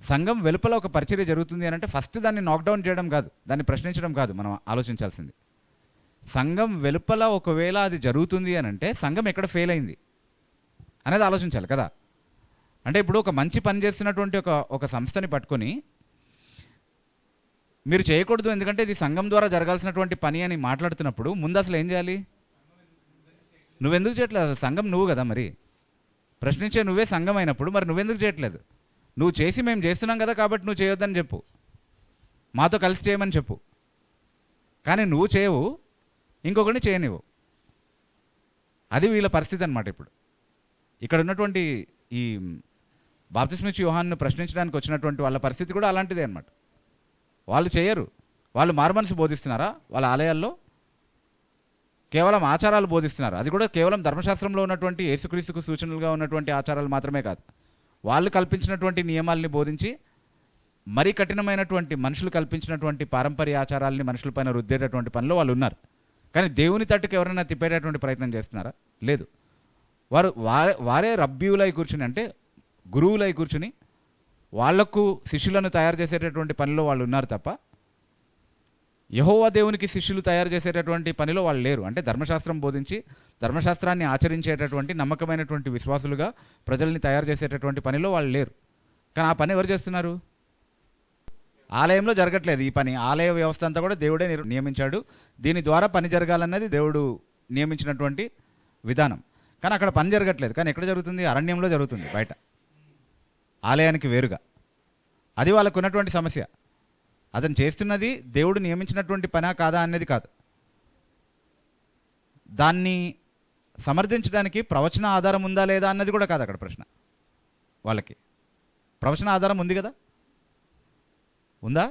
సంఘం వెలుపల ఒక పరిచర్య జరుగుతుంది అని అంటే ఫస్ట్ దాన్ని నాక్డౌన్ చేయడం కాదు, దాన్ని ప్రశ్నించడం కాదు మనం ఆలోచించాల్సింది. సంఘం వెలుపల ఒకవేళ అది జరుగుతుంది అని అంటే సంఘం ఎక్కడ ఫెయిల్ అయింది అనేది ఆలోచించాలి కదా. అంటే ఇప్పుడు ఒక మంచి పని చేస్తున్నటువంటి ఒక సంస్థని పట్టుకొని మీరు చేయకూడదు ఎందుకంటే ఇది సంఘం ద్వారా జరగాల్సినటువంటి పని అని మాట్లాడుతున్నప్పుడు ముందు అసలు ఏం చేయాలి? నువ్వెందుకు చేయట్లేదు? అసలు సంఘం నువ్వు కదా, మరి ప్రశ్నించే నువ్వే సంఘం అయినప్పుడు మరి నువ్వెందుకు చేయట్లేదు? నువ్వు చేసి మేము చేస్తున్నాం కదా కాబట్టి నువ్వు చేయొద్దని చెప్పు, మాతో కలిసి చేయమని చెప్పు. కానీ నువ్వు చేయవు, ఇంకొకరిని చేయనివ్వు. అది వీళ్ళ పరిస్థితి అనమాట. ఇప్పుడు ఇక్కడ ఉన్నటువంటి ఈ బాప్తిస్మిచ్చి యోహాన్ను ప్రశ్నించడానికి వచ్చినటువంటి వాళ్ళ పరిస్థితి కూడా అలాంటిదే అనమాట. వాళ్ళు చేయరు. వాళ్ళు మారుమనసు బోధిస్తున్నారా? వాళ్ళ ఆలయాల్లో కేవలం ఆచారాలు బోధిస్తున్నారు. అది కూడా కేవలం ధర్మశాస్త్రంలో ఉన్నటువంటి యేసుక్రీస్తుకు సూచనలుగా ఉన్నటువంటి ఆచారాలు మాత్రమే కాదు, వాళ్ళు కల్పించినటువంటి నియమాల్ని బోధించి మరీ కఠినమైనటువంటి మనుషులు కల్పించినటువంటి పారంపర్య ఆచారాలని మనుషులపైన రుద్దేటటువంటి పనిలో వాళ్ళు ఉన్నారు. కానీ దేవుని తట్టుకు ఎవరైనా తిప్పేటటువంటి ప్రయత్నం చేస్తున్నారా? లేదు. వారే రబ్బీవులై కూర్చుని, అంటే గురువులై కూర్చుని వాళ్లకు శిష్యులను తయారు చేసేటటువంటి పనిలో వాళ్ళు ఉన్నారు తప్ప యెహోవా దేవునికి శిష్యులు తయారు చేసేటటువంటి పనిలో వాళ్ళు లేరు. అంటే ధర్మశాస్త్రం బోధించి ధర్మశాస్త్రాన్ని ఆచరించేటటువంటి నమ్మకమైనటువంటి విశ్వాసులుగా ప్రజల్ని తయారు చేసేటటువంటి పనిలో వాళ్ళు లేరు. కానీ ఆ పని ఎవరు చేస్తున్నారు? ఆలయంలో జరగట్లేదు ఈ పని. ఆలయ వ్యవస్థ అంతా కూడా దేవుడే నియమించాడు, దీని ద్వారా పని జరగాలన్నది దేవుడు నియమించినటువంటి విధానం. కానీ అక్కడ పని జరగట్లేదు. కానీ ఎక్కడ జరుగుతుంది? అరణ్యంలో జరుగుతుంది, బయట, ఆలయానికి వేరుగా. అది వాళ్ళకు ఉన్నటువంటి సమస్య. అతను చేస్తున్నది దేవుడు నియమించినటువంటి పనా కాదా అనేది కాదు. దాన్ని సమర్థించడానికి ప్రవచన ఆధారం ఉందా లేదా అన్నది కూడా కాదు అక్కడ ప్రశ్న. వాళ్ళకి ప్రవచన ఆధారం ఉంది కదా, ఉందా?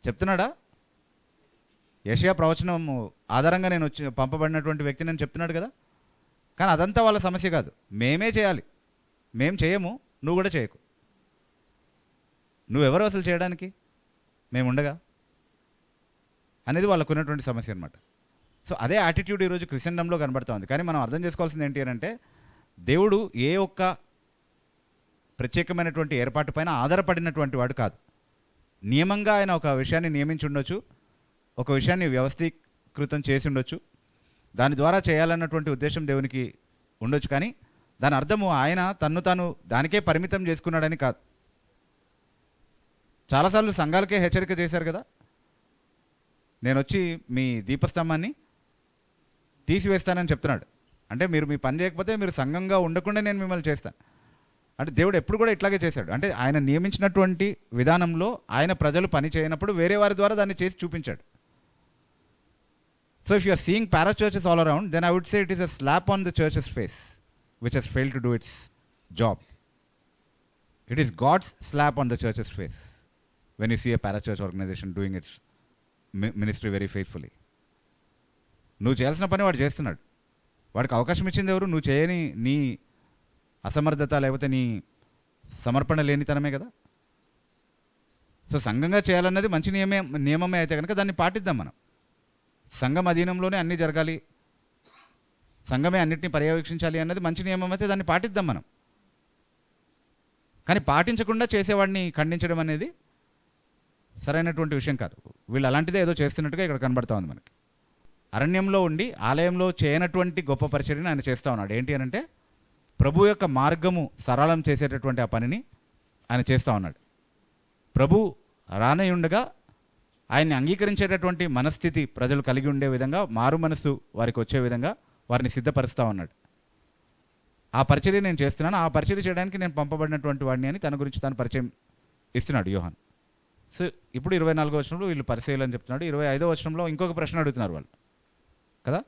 చెప్తున్నాడా? యెషయా ప్రవచనం ఆధారంగా నేను పంపబడినటువంటి వ్యక్తి నేను చెప్తున్నాడు కదా. కానీ అదంతా వాళ్ళ సమస్య కాదు. మేమే చేయాలి, మేం చేయము, నువ్వు కూడా చేయకు. నువ్వెవరు అసలు చేయడానికి, మేముండగా అనేది వాళ్ళకు ఉన్నటువంటి సమస్య అనమాట. సో అదే యాటిట్యూడ్ ఈరోజు క్రిస్టియన్డంలో కనబడుతూ ఉంది. కానీ మనం అర్థం చేసుకోవాల్సింది ఏంటి అంటే దేవుడు ఏ ఒక్క ప్రత్యేకమైనటువంటి ఏర్పాటు పైన ఆధారపడినటువంటి వాడు కాదు. నియమంగా ఆయన ఒక విషయాన్ని నియమించి ఉండొచ్చు, ఒక విషయాన్ని వ్యవస్థీకృతం చేసి ఉండొచ్చు, దాని ద్వారా చేయాలన్నటువంటి ఉద్దేశం దేవునికి ఉండొచ్చు. కానీ దాని అర్థము ఆయన తన్ను తాను దానికే పరిమితం చేసుకున్నాడని కాదు. చాలాసార్లు సంఘాలకే హెచ్చరిక చేశారు కదా, నేను వచ్చి మీ దీపస్తంభాన్ని తీసివేస్తానని చెప్తున్నాడు. అంటే మీరు మీ పని చేయకపోతే మీరు సంఘంగా ఉండకుండా నేను మిమ్మల్ని చేస్తాను. అంటే దేవుడు ఎప్పుడు కూడా ఇట్లాగే చేశాడు. అంటే ఆయన నియమించినటువంటి విధానంలో ఆయన ప్రజలు పని చేయనప్పుడు వేరే వారి ద్వారా దాన్ని చేసి చూపించాడు. So if you are seeing para churches all around, then I would say it is a slap on the church's face which has failed to do its job. It is God's slap on the church's face when you see a para church organization doing its ministry very faithfully. నువ్వు చేయాల్సిన పని వాడు చేస్తున్నాడు. వాడికి అవకాశం ఇచ్చింది ఎవరు? నువ్వు చేయని నీ అసమర్థత లేకపోతే నీ సమర్పణ లేనితనమే కదా. సో సంఘంగా చేయాలన్నది మంచి నియమమే అయితే కనుక దాన్ని పాటిద్దాం మనం. సంఘం అధీనంలోనే అన్నీ జరగాలి, సంఘమే అన్నింటినీ పర్యవేక్షించాలి అన్నది మంచి నియమం అయితే దాన్ని పాటిద్దాం మనం. కానీ పాటించకుండా చేసేవాడిని ఖండించడం అనేది సరైనటువంటి విషయం కాదు. వీళ్ళు అలాంటిదే ఏదో చేస్తున్నట్టుగా ఇక్కడ కనబడతా ఉంది మనకి. అరణ్యంలో ఉండి ఆలయంలో చేయనటువంటి గొప్ప పరిచర్యని ఆయన చేస్తూ ఉన్నాడు. ఏంటి అనంటే ప్రభు యొక్క మార్గము సరళం చేసేటటువంటి ఆ పనిని ఆయన చేస్తూ ఉన్నాడు. ప్రభు రానయుండగా ఆయన్ని అంగీకరించేటటువంటి మనస్థితి ప్రజలు కలిగి ఉండే విధంగా, మారు మనస్సు వారికి వచ్చే విధంగా వారిని సిద్ధపరుస్తూ ఉన్నాడు. ఆ పరిచర్య నేను చేస్తున్నాను, ఆ పరిచర్య చేయడానికి నేను పంపబడినటువంటి వాడిని అని తన గురించి తాను పరిచయం ఇస్తున్నాడు యోహాన్. సో ఇప్పుడు 24వ వచనంలో వీళ్ళు పరిచయాలు అని చెప్తున్నాడు. 25వ వచనంలో ఇంకొక ప్రశ్న అడుగుతున్నారు వాళ్ళు కదా.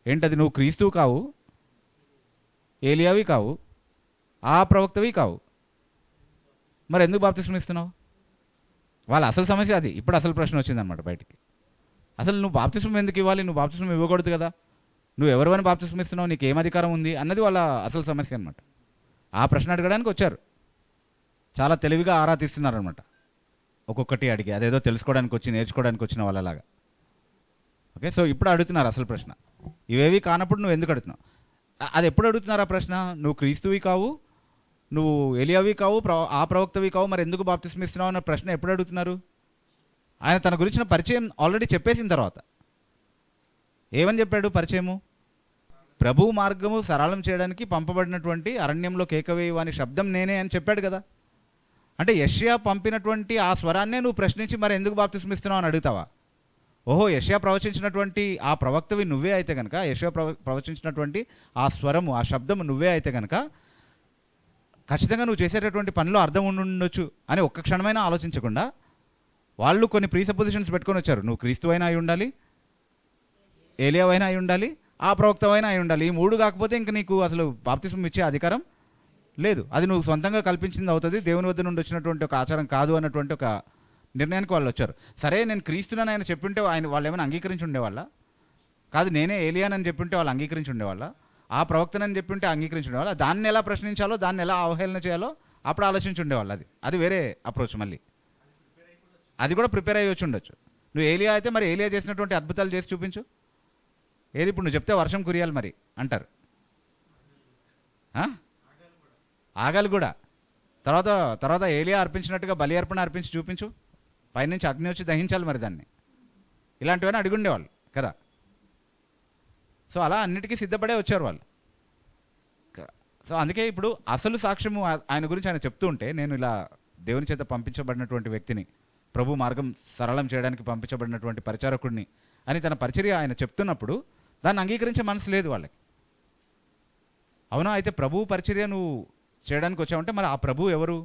ఏంటది? నువ్వు క్రీస్తువు కావు, ఏలియావి కావు, ఆ ప్రవక్తవి కావు, మరి ఎందుకు బాప్తిస్మం ఇస్తున్నావు? వాళ్ళ అసలు సమస్య అది. ఇప్పుడు అసలు ప్రశ్న వచ్చిందనమాట బయటికి. అసలు నువ్వు బాప్తిస్మం ఎందుకు ఇవ్వాలి? నువ్వు బాప్తిస్మం ఇవ్వకూడదు కదా, నువ్వు ఎవరివని బాప్తిస్మం ఇస్తున్నావు, నీకు ఏం అధికారం ఉంది అన్నది వాళ్ళ అసలు సమస్య అనమాట. ఆ ప్రశ్న అడగడానికి వచ్చారు. చాలా తెలివిగా ఆరా తీస్తున్నారనమాట, ఒక్కొక్కటి అడిగి, అదేదో తెలుసుకోవడానికి వచ్చి నేర్చుకోవడానికి వచ్చిన వాళ్ళలాగా. ఓకే, సో ఇప్పుడు అడుగుతున్నారు అసలు ప్రశ్న. ఇవేవి కానప్పుడు నువ్వు ఎందుకు అడుగుతున్నావు? అది ఎప్పుడు అడుగుతున్నారు ఆ ప్రశ్న? నువ్వు క్రీస్తువి కావు, నువ్వు ఎలియావి కావు, ఆ ప్రవక్తవి కావు, మరి ఎందుకు బాప్తిస్మం ఇస్తున్నావు అన్న ప్రశ్న ఎప్పుడు అడుగుతున్నారు? ఆయన తన గురించిన పరిచయం ఆల్రెడీ చెప్పేసిన తర్వాత ఏమని చెప్పాడు పరిచయము? ప్రభువు మార్గము సరళం చేయడానికి పంపబడినటువంటి అరణ్యంలో కేకవేయు అని శబ్దం నేనే అని చెప్పాడు కదా. అంటే యెషయా పంపినటువంటి ఆ స్వరాన్నే నువ్వు ప్రశ్నించి మరి ఎందుకు బాప్తిస్మం ఇస్తున్నావు అని అడుగుతావా? ఓహో, యెషయా ప్రవచించినటువంటి ఆ ప్రవక్తవి నువ్వే అయితే కనుక, యెషయా ప్రవచించినటువంటి ఆ స్వరము, ఆ శబ్దము నువ్వే అయితే కనుక ఖచ్చితంగా నువ్వు చేసేటటువంటి పనిలో అర్థం ఉండొచ్చు అని ఒక్క క్షణమైనా ఆలోచించకుండా వాళ్ళు కొన్ని ప్రీసపోజిషన్స్ పెట్టుకొని వచ్చారు. నువ్వు క్రీస్తువైనా అయి ఉండాలి, ఏలియావైనా అయి ఉండాలి, ఆ ప్రవక్తవైనా అయి ఉండాలి. ఈ మూడు కాకపోతే ఇంక నీకు అసలు బాప్తిస్మం ఇచ్చే అధికారం లేదు. అది నువ్వు సొంతంగా కల్పించింది అవుతుంది, దేవుని వద్ద నుండి వచ్చినటువంటి ఒక ఆచారం కాదు అన్నటువంటి ఒక నిర్ణయానికి వాళ్ళు వచ్చారు. సరే, నేను క్రీస్తునని ఆయన చెప్పింటే వాళ్ళు ఏమైనా అంగీకరించి ఉండేవాళ్ళ? కాదు, నేనే ఏలియానని చెప్పింటే వాళ్ళు అంగీకరించి ఉండేవాళ్ళ? ఆ ప్రవక్తనని చెప్పింటే అంగీకరించి ఉండేవాళ్ళ? దాన్ని ఎలా ప్రశ్నించాలో, దాన్ని ఎలా అవహేళన చేయాలో అప్పుడు ఆలోచించి ఉండేవాళ్ళు. అది వేరే అప్రోచ్. మళ్ళీ అది కూడా ప్రిపేర్ అయ్యి వచ్చి ఉండొచ్చు. నువ్వు ఏలియా అయితే మరి ఏలియా చేసినటువంటి అద్భుతాలు చేసి చూపించు. ఏది ఇప్పుడు నువ్వు చెప్తే వర్షం కురియాలి మరి అంటారు. ఆగాలి కూడా. తర్వాత ఏలియా అర్పించినట్టుగా బలి అర్పణ అర్పించి చూపించు, పైనుంచి అగ్ని వచ్చి దహించాలి మరి దాన్ని. ఇలాంటివన్నీ అడుగుండేవాళ్ళు కదా. సో అలా అన్నిటికీ సిద్ధపడే వచ్చారు వాళ్ళు. సో అందుకే ఇప్పుడు అసలు సాక్ష్యము ఆయన గురించి ఆయన చెప్తూ ఉంటే, నేను ఇలా దేవుని చేత పంపించబడినటువంటి వ్యక్తిని, ప్రభు మార్గం సరళం చేయడానికి పంపించబడినటువంటి పరిచారకుడిని అని తన పరిచర్య ఆయన చెప్తున్నప్పుడు దాన్ని అంగీకరించే మనసు లేదు వాళ్ళకి. అవునా? అయితే ప్రభు పరిచర్య నువ్వు చేయడానికి వచ్చావంటే మరి ఆ ప్రభు ఎవరు?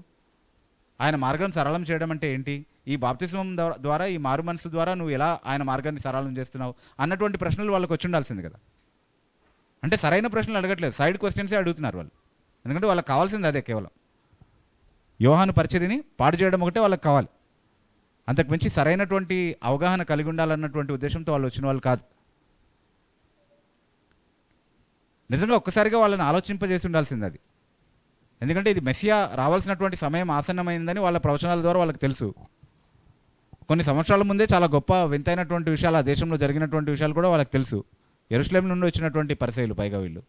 ఆయన మార్గం సరళం చేయడం అంటే ఏంటి? ఈ బాప్తిస్మం ద్వారా, ఈ మారు మనసు ద్వారా నువ్వు ఎలా ఆయన మార్గాన్ని సరళం చేస్తున్నావు అన్నటువంటి ప్రశ్నలు వాళ్ళకి వచ్చి ఉండాల్సింది కదా. అంటే సరైన ప్రశ్నలు అడగట్లేదు, సైడ్ క్వశ్చన్సే అడుగుతున్నారు వాళ్ళు. ఎందుకంటే వాళ్ళకి కావాల్సింది అదే, కేవలం యోహాను పరిచర్యని పాడు చేయడం ఒకటే వాళ్ళకి కావాలి. అంతకు మించి సరైనటువంటి అవగాహన కలిగి ఉండాలన్నటువంటి ఉద్దేశంతో వాళ్ళు వచ్చిన వాళ్ళు కాదు. నిజంగా ఒక్కసారిగా వాళ్ళని ఆలోచింపజేసి ఉండాల్సింది అది. ఎందుకంటే ఇది మెస్సియా రావాల్సినటువంటి సమయం ఆసన్నమైందని వాళ్ళ ప్రవచనాల ద్వారా వాళ్ళకి తెలుసు. కొన్ని సంవత్సరాల ముందే చాలా గొప్ప వింతైనటువంటి విషయాలు ఆ దేశంలో జరిగినటువంటి విషయాలు కూడా వాళ్ళకి తెలుసు. యెరూషలేము నుండి వచ్చినటువంటి పరిసయ్యులు పైగా వీళ్ళు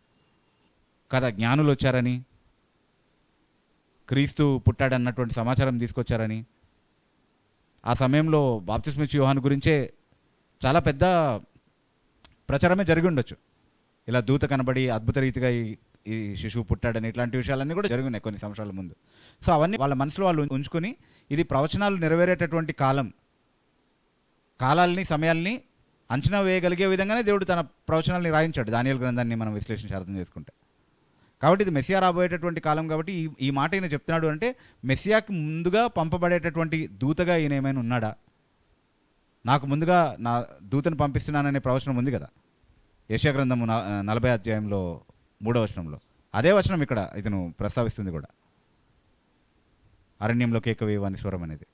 కదా, జ్ఞానులు వచ్చారని, క్రీస్తు పుట్టాడన్నటువంటి సమాచారం తీసుకొచ్చారని, ఆ సమయంలో బాప్తిస్మం ఇచ్చే యోహాను గురించే చాలా పెద్ద ప్రచారమే జరిగి ఉండొచ్చు. ఇలా దూత కనబడి అద్భుత రీతిగా ఈ శిశువు పుట్టాడని, ఇట్లాంటి విషయాలన్నీ కూడా జరిగి ఉన్నాయి కొన్ని సంవత్సరాల ముందు. సో అవన్నీ వాళ్ళ మనసులో వాళ్ళు ఉంచుకొని, ఇది ప్రవచనాలు నెరవేరేటటువంటి కాలాల్ని, సమయాల్ని అంచనా వేయగలిగే విధంగానే దేవుడు తన ప్రవచనాల్ని రాయించాడు. దానియేలు గ్రంథాన్ని మనం విశ్లేషించి అర్థం చేసుకుంటే. కాబట్టి ఇది మెస్సియా రాబోయేటటువంటి కాలం. కాబట్టి ఈ మాట ఈయన చెప్తున్నాడు అంటే మెస్సియాకి ముందుగా పంపబడేటటువంటి దూతగా ఈయన ఏమైనా ఉన్నాడా? నాకు ముందుగా నా దూతను పంపిస్తున్నాననే ప్రవచనం ఉంది కదా యెషయా గ్రంథము 40వ అధ్యాయంలో 3వ వచనంలో. అదే వచనం ఇక్కడ ఇతను ప్రస్తావిస్తుంది కూడా, అరణ్యంలో కేకవేయు అని స్వరం అనేది.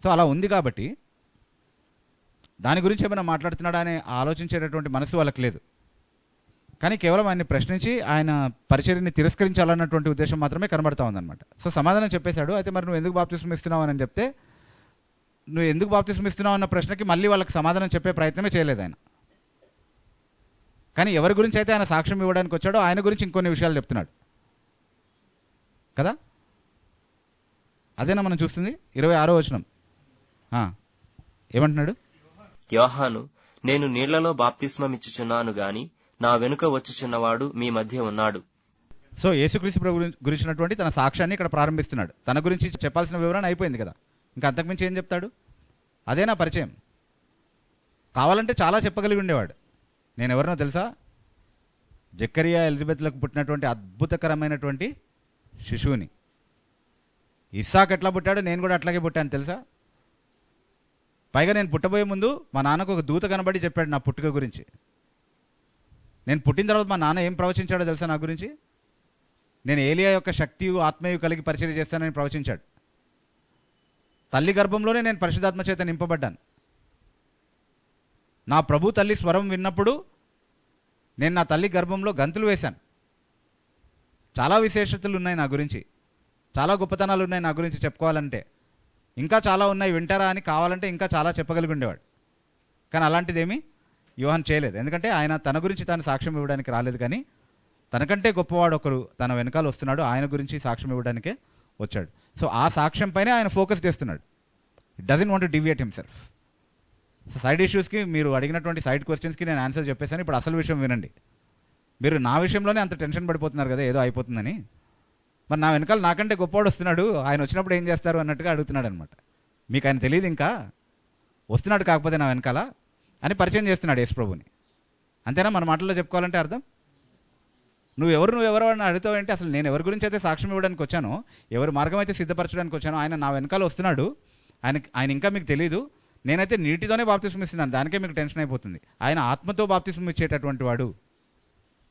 సో అలా ఉంది కాబట్టి దాని గురించి ఏమైనా మాట్లాడుతున్నాడా అని ఆలోచించేటటువంటి మనసు వాళ్ళకి లేదు. కానీ కేవలం ఆయన్ని ప్రశ్నించి ఆయన పరిచర్యని తిరస్కరించాలన్నటువంటి ఉద్దేశం మాత్రమే కనబడతా ఉందన్నమాట. సో సమాధానం చెప్పేశాడు. అయితే మరి నువ్వు ఎందుకు బాప్తిస్మం ఇస్తున్నావు అని చెప్తే, నువ్వు ఎందుకు బాప్తిస్మం ఇస్తున్నావు అన్న ప్రశ్నకి మళ్ళీ వాళ్ళకి సమాధానం చెప్పే ప్రయత్నమే చేయలేదు ఆయన. కానీ ఎవరి గురించి అయితే ఆయన సాక్ష్యం ఇవ్వడానికి వచ్చాడో ఆయన గురించి ఇంకొన్ని విషయాలు చెప్తున్నాడు కదా. అదేనా మనం చూస్తుంది. 26వ వచనం ఏమంటున్నాడు? యోహాను, నేను నీళ్లలో బాప్తిస్మమిచ్చుచున్నాను గాని నా వెనుక వచ్చుచున్నవాడు మీ మధ్య ఉన్నాడు. సో యేసుక్రీస్తు ప్రభు గురించినటువంటి తన సాక్ష్యాన్ని ఇక్కడ ప్రారంభిస్తున్నాడు. తన గురించి చెప్పాల్సిన వివరణ అయిపోయింది కదా, ఇంకా అంతకుమించి ఏం చెప్తాడు? అదే నా పరిచయం. కావాలంటే చాలా చెప్పగలిగి ఉండేవాడు. నేను ఎవరినో తెలుసా? జకరియా ఎలిజబెత్లకు పుట్టినటువంటి అద్భుతకరమైనటువంటి శిశువుని. ఇస్సాకు ఎట్లా పుట్టాడో నేను కూడా అట్లాగే పుట్టాను తెలుసా. పైగా నేను పుట్టబోయే ముందు మా నాన్నకు ఒక దూత కనబడి చెప్పాడు నా పుట్టుక గురించి. నేను పుట్టిన తర్వాత మా నాన్న ఏం ప్రవచించాడో తెలుసా నా గురించి? నేను ఏలియా యొక్క శక్తియు ఆత్మయు కలిగి పరిచర్య చేస్తానని ప్రవచించాడు. తల్లి గర్భంలోనే నేను పరిశుద్ధాత్మ చేత నింపబడ్డాను. నా ప్రభు తల్లి స్వరం విన్నప్పుడు నేను నా తల్లి గర్భంలో గంతులు వేశాను. చాలా విశేషతలు ఉన్నాయి నా గురించి, చాలా గొప్పతనాలు ఉన్నాయి నా గురించి చెప్పుకోవాలంటే. ఇంకా చాలా ఉన్నాయి, వింటారా అని కావాలంటే ఇంకా చాలా చెప్పగలిగి ఉండేవాడు. కానీ అలాంటిదేమీ యోహాను చేయలేదు. ఎందుకంటే ఆయన తన గురించి తాను సాక్ష్యం ఇవ్వడానికి రాలేదు, కానీ తనకంటే గొప్పవాడు ఒకరు తన వెనకాల వస్తున్నాడు, ఆయన గురించి సాక్ష్యం ఇవ్వడానికే వచ్చాడు. సో ఆ సాక్ష్యం పైనే ఆయన ఫోకస్ చేస్తున్నాడు. It doesn't want to deviate himself. So side ఇష్యూస్కి, మీరు అడిగినటువంటి సైడ్ క్వశ్చన్స్కి నేను ఆన్సర్ చెప్పేసాను. ఇప్పుడు అసలు విషయం వినండి. మీరు నా విషయంలోనే అంత టెన్షన్ పడిపోతున్నారు కదా ఏదో అయిపోతుందని. మరి నా వెనకాల నాకంటే గొప్పవాడు వస్తున్నాడు, ఆయన వచ్చినప్పుడు ఏం చేస్తారు అన్నట్టుగా అడుగుతున్నాడు అనమాట. మీకు ఆయన తెలియదు, ఇంకా వస్తున్నాడు కాకపోతే నా వెనకాల అని పరిచయం చేస్తున్నాడు యేసుప్రభుని. అంతేనా మన మాటల్లో చెప్పుకోవాలంటే అర్థం? నువ్వెవరు అని అడుగుతావంటే, అసలు నేను ఎవరి గురించి అయితే సాక్ష్యం ఇవ్వడానికి వచ్చానో, ఎవరి మార్గం అయితే సిద్ధపరచడానికి వచ్చానో, ఆయన నా వెనకాల వస్తున్నాడు. ఆయన ఇంకా మీకు తెలియదు. నేనైతే నీటితోనే బాప్తిస్మం ఇస్తున్నాను, దానికే మీకు టెన్షన్ అయిపోతుంది. ఆయన ఆత్మతో బాప్తిస్మం ఇచ్చేటటువంటి వాడు.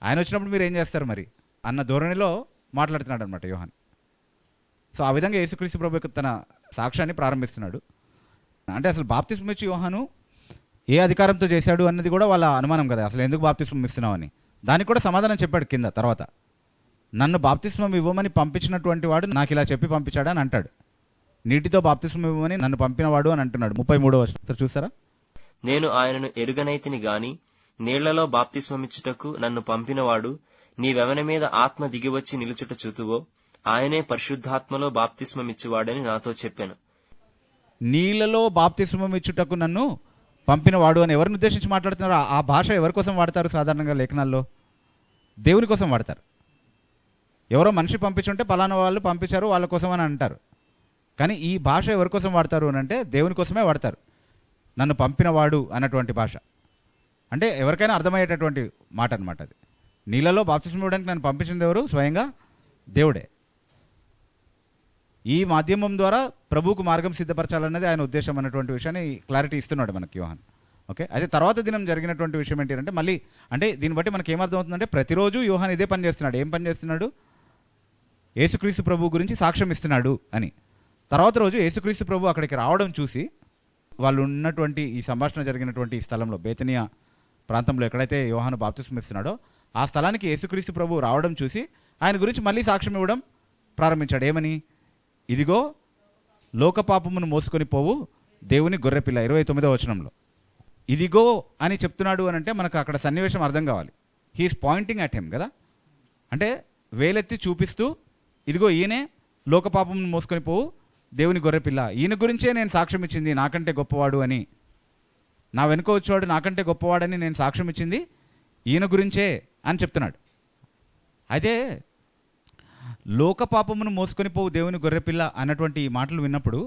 ఆయన వచ్చినప్పుడు మీరు ఏం చేస్తారు మరి అన్న ధోరణిలో మాట్లాడుతున్నాడు అనమాట యోహాన్. సో ఆ విధంగా యేసుక్రీస్తు ప్రభు తన సాక్ష్యాన్ని ప్రారంభిస్తున్నాడు. అంటే అసలు బాప్తిస్మం ఇచ్చి యోహాను ఏ అధికారంతో చేశాడు అన్నది కూడా వాళ్ళ అనుమానం కదా, అసలు ఎందుకు బాప్తిస్మం ఇస్తున్నామని. దానికి కూడా సమాధానం చెప్పాడు కింద. తర్వాత నన్ను బాప్తిస్మం ఇవ్వమని పంపించినటువంటి వాడు నాకు ఇలా చెప్పి పంపించాడు అని అంటాడు. నీటితో బాప్తిస్మం ఇవ్వమని నన్ను పంపినవాడు అని అంటున్నాడు. 33వ వచనం చూసారా? నేను ఆయనను ఎరుగనైతిని గాని నీళ్లలో బాప్తిస్మమిచ్చుటకు నన్ను పంపినవాడు నీవెవని మీద ఆత్మ దిగివచ్చి నిలుచుట చూతువో ఆయనే పరిశుద్ధాత్మలో బాప్తిస్మమిచ్చువాడని నాతో చెప్పాను. నీళ్లలో బాప్తిస్మం ఇచ్చుటకు నన్ను పంపినవాడు అని ఎవరిని ఉద్దేశించి మాట్లాడుతున్నారు? ఆ భాష ఎవరి కోసం వాడతారు సాధారణంగా లేఖనాల్లో? దేవుని కోసం వాడతారు. ఎవరో మనిషి పంపించుంటే పలానా వాళ్ళు పంపించారు వాళ్ళ కోసం అని అంటారు. కానీ ఈ భాష ఎవరి కోసం వాడతారు అని అంటే దేవుని కోసమే వాడతారు. నన్ను పంపినవాడు అన్నటువంటి భాష అంటే ఎవరికైనా అర్థమయ్యేటటువంటి మాట అనమాట. అది నీళ్ళలో బాప్తిస్మం ఇవ్వడానికి నన్ను పంపించింది ఎవరు? స్వయంగా దేవుడే. ఈ మాధ్యమం ద్వారా ప్రభువుకు మార్గం సిద్ధపరచాలన్నది ఆయన ఉద్దేశం అన్నటువంటి విషయాన్ని క్లారిటీ ఇస్తున్నాడు మనకి యోహాన్. ఓకే, అయితే తర్వాత దినం జరిగినటువంటి విషయం ఏంటంటే, మళ్ళీ అంటే దీన్ని బట్టి మనకి ఏమర్థమవుతుందంటే, ప్రతిరోజు యోహాన్ ఇదే పని చేస్తున్నాడు. ఏం పని చేస్తున్నాడు? యేసుక్రీస్తు ప్రభు గురించి సాక్ష్యం ఇస్తున్నాడు అని. తర్వాత రోజు యేసుక్రీస్తు ప్రభు అక్కడికి రావడం చూసి, వాళ్ళు ఉన్నటువంటి ఈ సంభాషణ జరిగినటువంటి ఈ స్థలంలో, బేతనియా ప్రాంతంలో ఎక్కడైతే యోహాను బాప్తిస్మం ఇస్తున్నాడో ఆ స్థలానికి యేసుక్రీస్తు ప్రభు రావడం చూసి ఆయన గురించి మళ్ళీ సాక్ష్యం ఇవ్వడం ప్రారంభించాడు. ఏమని? ఇదిగో లోకపాపమును మోసుకొని పోవు దేవుని గొర్రెపిల్ల. 29వ వచనంలో ఇదిగో అని చెప్తున్నాడు అని అంటే మనకు అక్కడ సన్నివేశం అర్థం కావాలి. హీఈస్ పాయింటింగ్ అట్ హిమ్ కదా. అంటే వేలెత్తి చూపిస్తూ, ఇదిగో ఈయనే లోకపాపమును మోసుకొని పోవు దేవుని గొర్రెపిల్ల, ఈయన గురించే నేను సాక్ష్యం ఇచ్చింది నాకంటే గొప్పవాడు అని. నా వెనుక వచ్చేవాడు నాకంటే గొప్పవాడని నేను సాక్ష్యం ఇచ్చింది ఈయన గురించే అని చెప్తున్నాడు. అయితే లోకపాపమును మోసుకొని పోవు దేవుని గొర్రెపిల్ల అన్నటువంటి ఈ మాటలు విన్నప్పుడు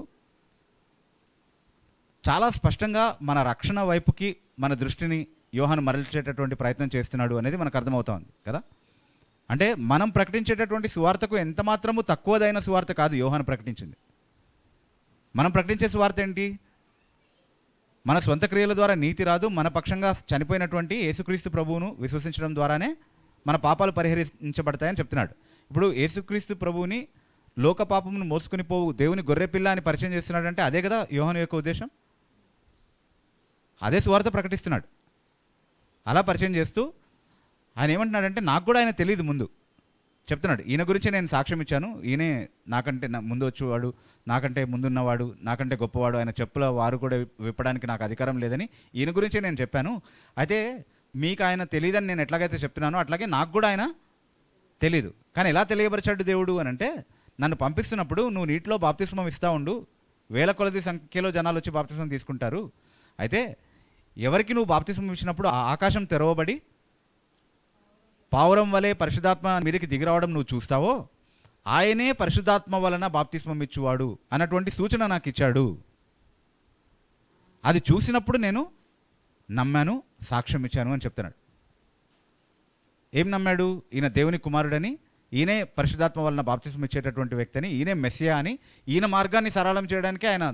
చాలా స్పష్టంగా మన రక్షణ వైపుకి మన దృష్టిని యోహాను మరల్చేటటువంటి ప్రయత్నం చేస్తున్నాడు అనేది మనకు అర్థమవుతోంది కదా. అంటే మనం ప్రకటించేటటువంటి సువార్తకు ఎంత మాత్రము తక్కువదైన సువార్త కాదు యోహాను ప్రకటించింది. మనం ప్రకటించే సువార్త ఏంటి? మన స్వంత క్రియల ద్వారా నీతి రాదు, మన పక్షంగా చనిపోయినటువంటి యేసుక్రీస్తు ప్రభువును విశ్వసించడం ద్వారానే మన పాపాలు పరిహరించబడతాయని చెప్తున్నాడు. ఇప్పుడు యేసుక్రీస్తు ప్రభువుని లోక పాపమును మోసుకుని పోవు దేవుని గొర్రెపిల్ల అని పరిచయం చేస్తున్నాడంటే అదే కదా యోహాను యొక్క ఉద్దేశం. అదే సువార్త ప్రకటిస్తున్నాడు. అలా పరిచయం చేస్తూ ఆయన ఏమంటున్నాడంటే, నాకు కూడా ఆయన తెలియదు ముందు చెప్తున్నాడు. ఈయన గురించి నేను సాక్ష్యం ఇచ్చాను, ఈయనే నాకంటే ముందు వచ్చేవాడు, నాకంటే ముందున్నవాడు, నాకంటే గొప్పవాడు, ఆయన చెప్పుల వారు కూడా విప్పడానికి నాకు అధికారం లేదని ఈయన గురించే నేను చెప్పాను. అయితే మీకు ఆయన తెలియదని నేను ఎట్లాగైతే చెప్తున్నానో అట్లాగే నాకు కూడా ఆయన తెలీదు. కానీ ఎలా తెలియపరిచాడు దేవుడు అని అంటే, నన్ను పంపిస్తున్నప్పుడు నువ్వు నీటిలో బాప్తిస్మం ఇస్తా ఉండు, వేల కొలది సంఖ్యలో జనాలు వచ్చి బాప్తిస్మం తీసుకుంటారు. అయితే ఎవరికి నువ్వు బాప్తిస్మం ఇచ్చినప్పుడు ఆ ఆకాశం తెరవబడి పావురం వలె పరిశుద్ధాత్మ మీదకి దిగిరావడం నువ్వు చూస్తావో ఆయనే పరిశుద్ధాత్మ వలన బాప్తిస్మం ఇచ్చువాడు అన్నటువంటి సూచన నాకు ఇచ్చాడు. అది చూసినప్పుడు నేను నమ్మాను, సాక్ష్యం ఇచ్చాను అని చెప్తున్నాడు. ఏం నమ్మాడు? ఈయన దేవుని కుమారుడని, ఈయనే పరిశుద్ధాత్మ వలన బాప్తిస్మం ఇచ్చేటటువంటి వ్యక్తిని, ఈయనే మెస్సియా అని, ఈయన మార్గాన్ని సరళం చేయడానికి ఆయన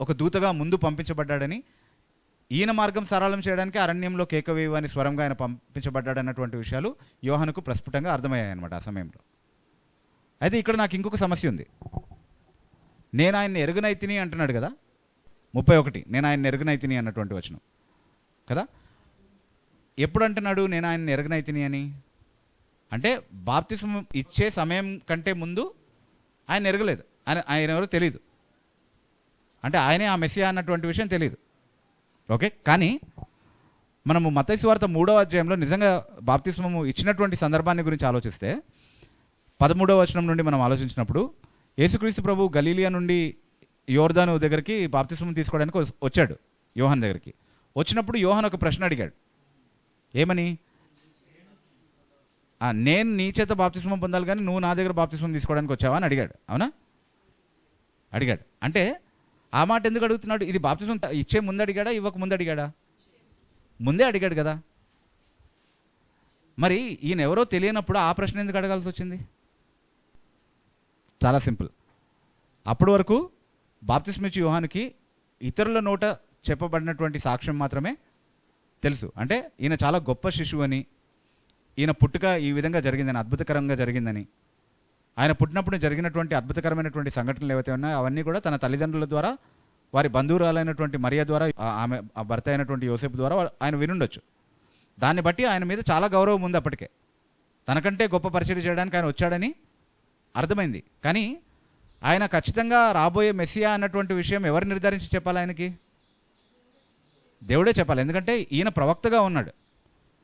ఒక దూతగా ముందు పంపించబడ్డాడని, ఈయన మార్గం సరళం చేయడానికి అరణ్యంలో కేకవేయు అని స్వరంగా ఆయన పంపించబడ్డాడన్నటువంటి విషయాలు యోహానుకు ప్రస్ఫుటంగా అర్థమయ్యాయి అన్నమాట ఆ సమయంలో. అయితే ఇక్కడ నాకు ఇంకొక సమస్య ఉంది. నేను ఆయన్ని ఎరుగనైతిని అంటున్నాడు కదా, 31 నేను ఆయన్ని ఎరుగనైతిని అన్నటువంటి వచనం కదా. ఎప్పుడు అంటున్నాడు నేను ఆయన్ని ఎరుగనైతిని అని? అంటే బాప్తిస్మం ఇచ్చే సమయం కంటే ముందు ఆయన ఎరగలేదు, ఆయన ఎవరో తెలియదు. అంటే ఆయనే ఆ మెస్సియా అన్నటువంటి విషయం తెలియదు. ఓకే, కానీ మనము మత్తయి సువార్త 3వ అధ్యాయంలో నిజంగా బాప్తిస్మము ఇచ్చినటువంటి సందర్భాన్ని గురించి ఆలోచిస్తే 13వ వచనం నుండి మనం ఆలోచించినప్పుడు యేసుక్రీస్తు ప్రభు గలీలియా నుండి యోర్దాను దగ్గరికి బాప్తిస్మం తీసుకోవడానికి వచ్చాడు యోహాన్ దగ్గరికి. వచ్చినప్పుడు యోహాన్ ఒక ప్రశ్న అడిగాడు. ఏమని? నేను నీ చేత బాప్తిస్మం పొందాలి కానీ నువ్వు నా దగ్గర బాప్తిస్మం తీసుకోవడానికి వచ్చావా అని అడిగాడు. అవునా? అడిగాడు. అంటే ఆ మాట ఎందుకు అడుగుతున్నాడు? ఇది బాప్తిస్మం ఇచ్చే ముందు అడిగాడా, ఇవ్వక ముందు అడిగాడా? ముందే అడిగాడు కదా. మరి ఈయన ఎవరో తెలియనప్పుడు ఆ ప్రశ్న ఎందుకు అడగాల్సి వచ్చింది? చాలా సింపుల్. అప్పటి వరకు బాప్తిస్మిచ్చి యోహానుకి ఇతరుల నోట చెప్పబడినటువంటి సాక్ష్యం మాత్రమే తెలుసు. అంటే ఈయన చాలా గొప్ప శిశువు అని, ఈయన పుట్టుక ఈ విధంగా జరిగిందని, అద్భుతకరంగా జరిగిందని, ఆయన పుట్టినప్పుడు జరిగినటువంటి అద్భుతకరమైనటువంటి సంఘటనలు ఏవైతే ఉన్నాయో అవన్నీ కూడా తన తల్లిదండ్రుల ద్వారా, వారి బంధువురాలైనటువంటి మరియ ద్వారా, ఆమె భర్త అయినటువంటి యోసేపు ద్వారా ఆయన వినుండొచ్చు. దాన్ని బట్టి ఆయన మీద చాలా గౌరవం ఉంది. అప్పటికే తనకంటే గొప్ప పరిచయం చేయడానికి ఆయన వచ్చాడని అర్థమైంది. కానీ ఆయన ఖచ్చితంగా రాబోయే మెస్సియా అన్నటువంటి విషయం ఎవరు నిర్ధారించి చెప్పాలి? ఆయనకి దేవుడే చెప్పాలి. ఎందుకంటే ఈయన ప్రవక్తగా ఉన్నాడు.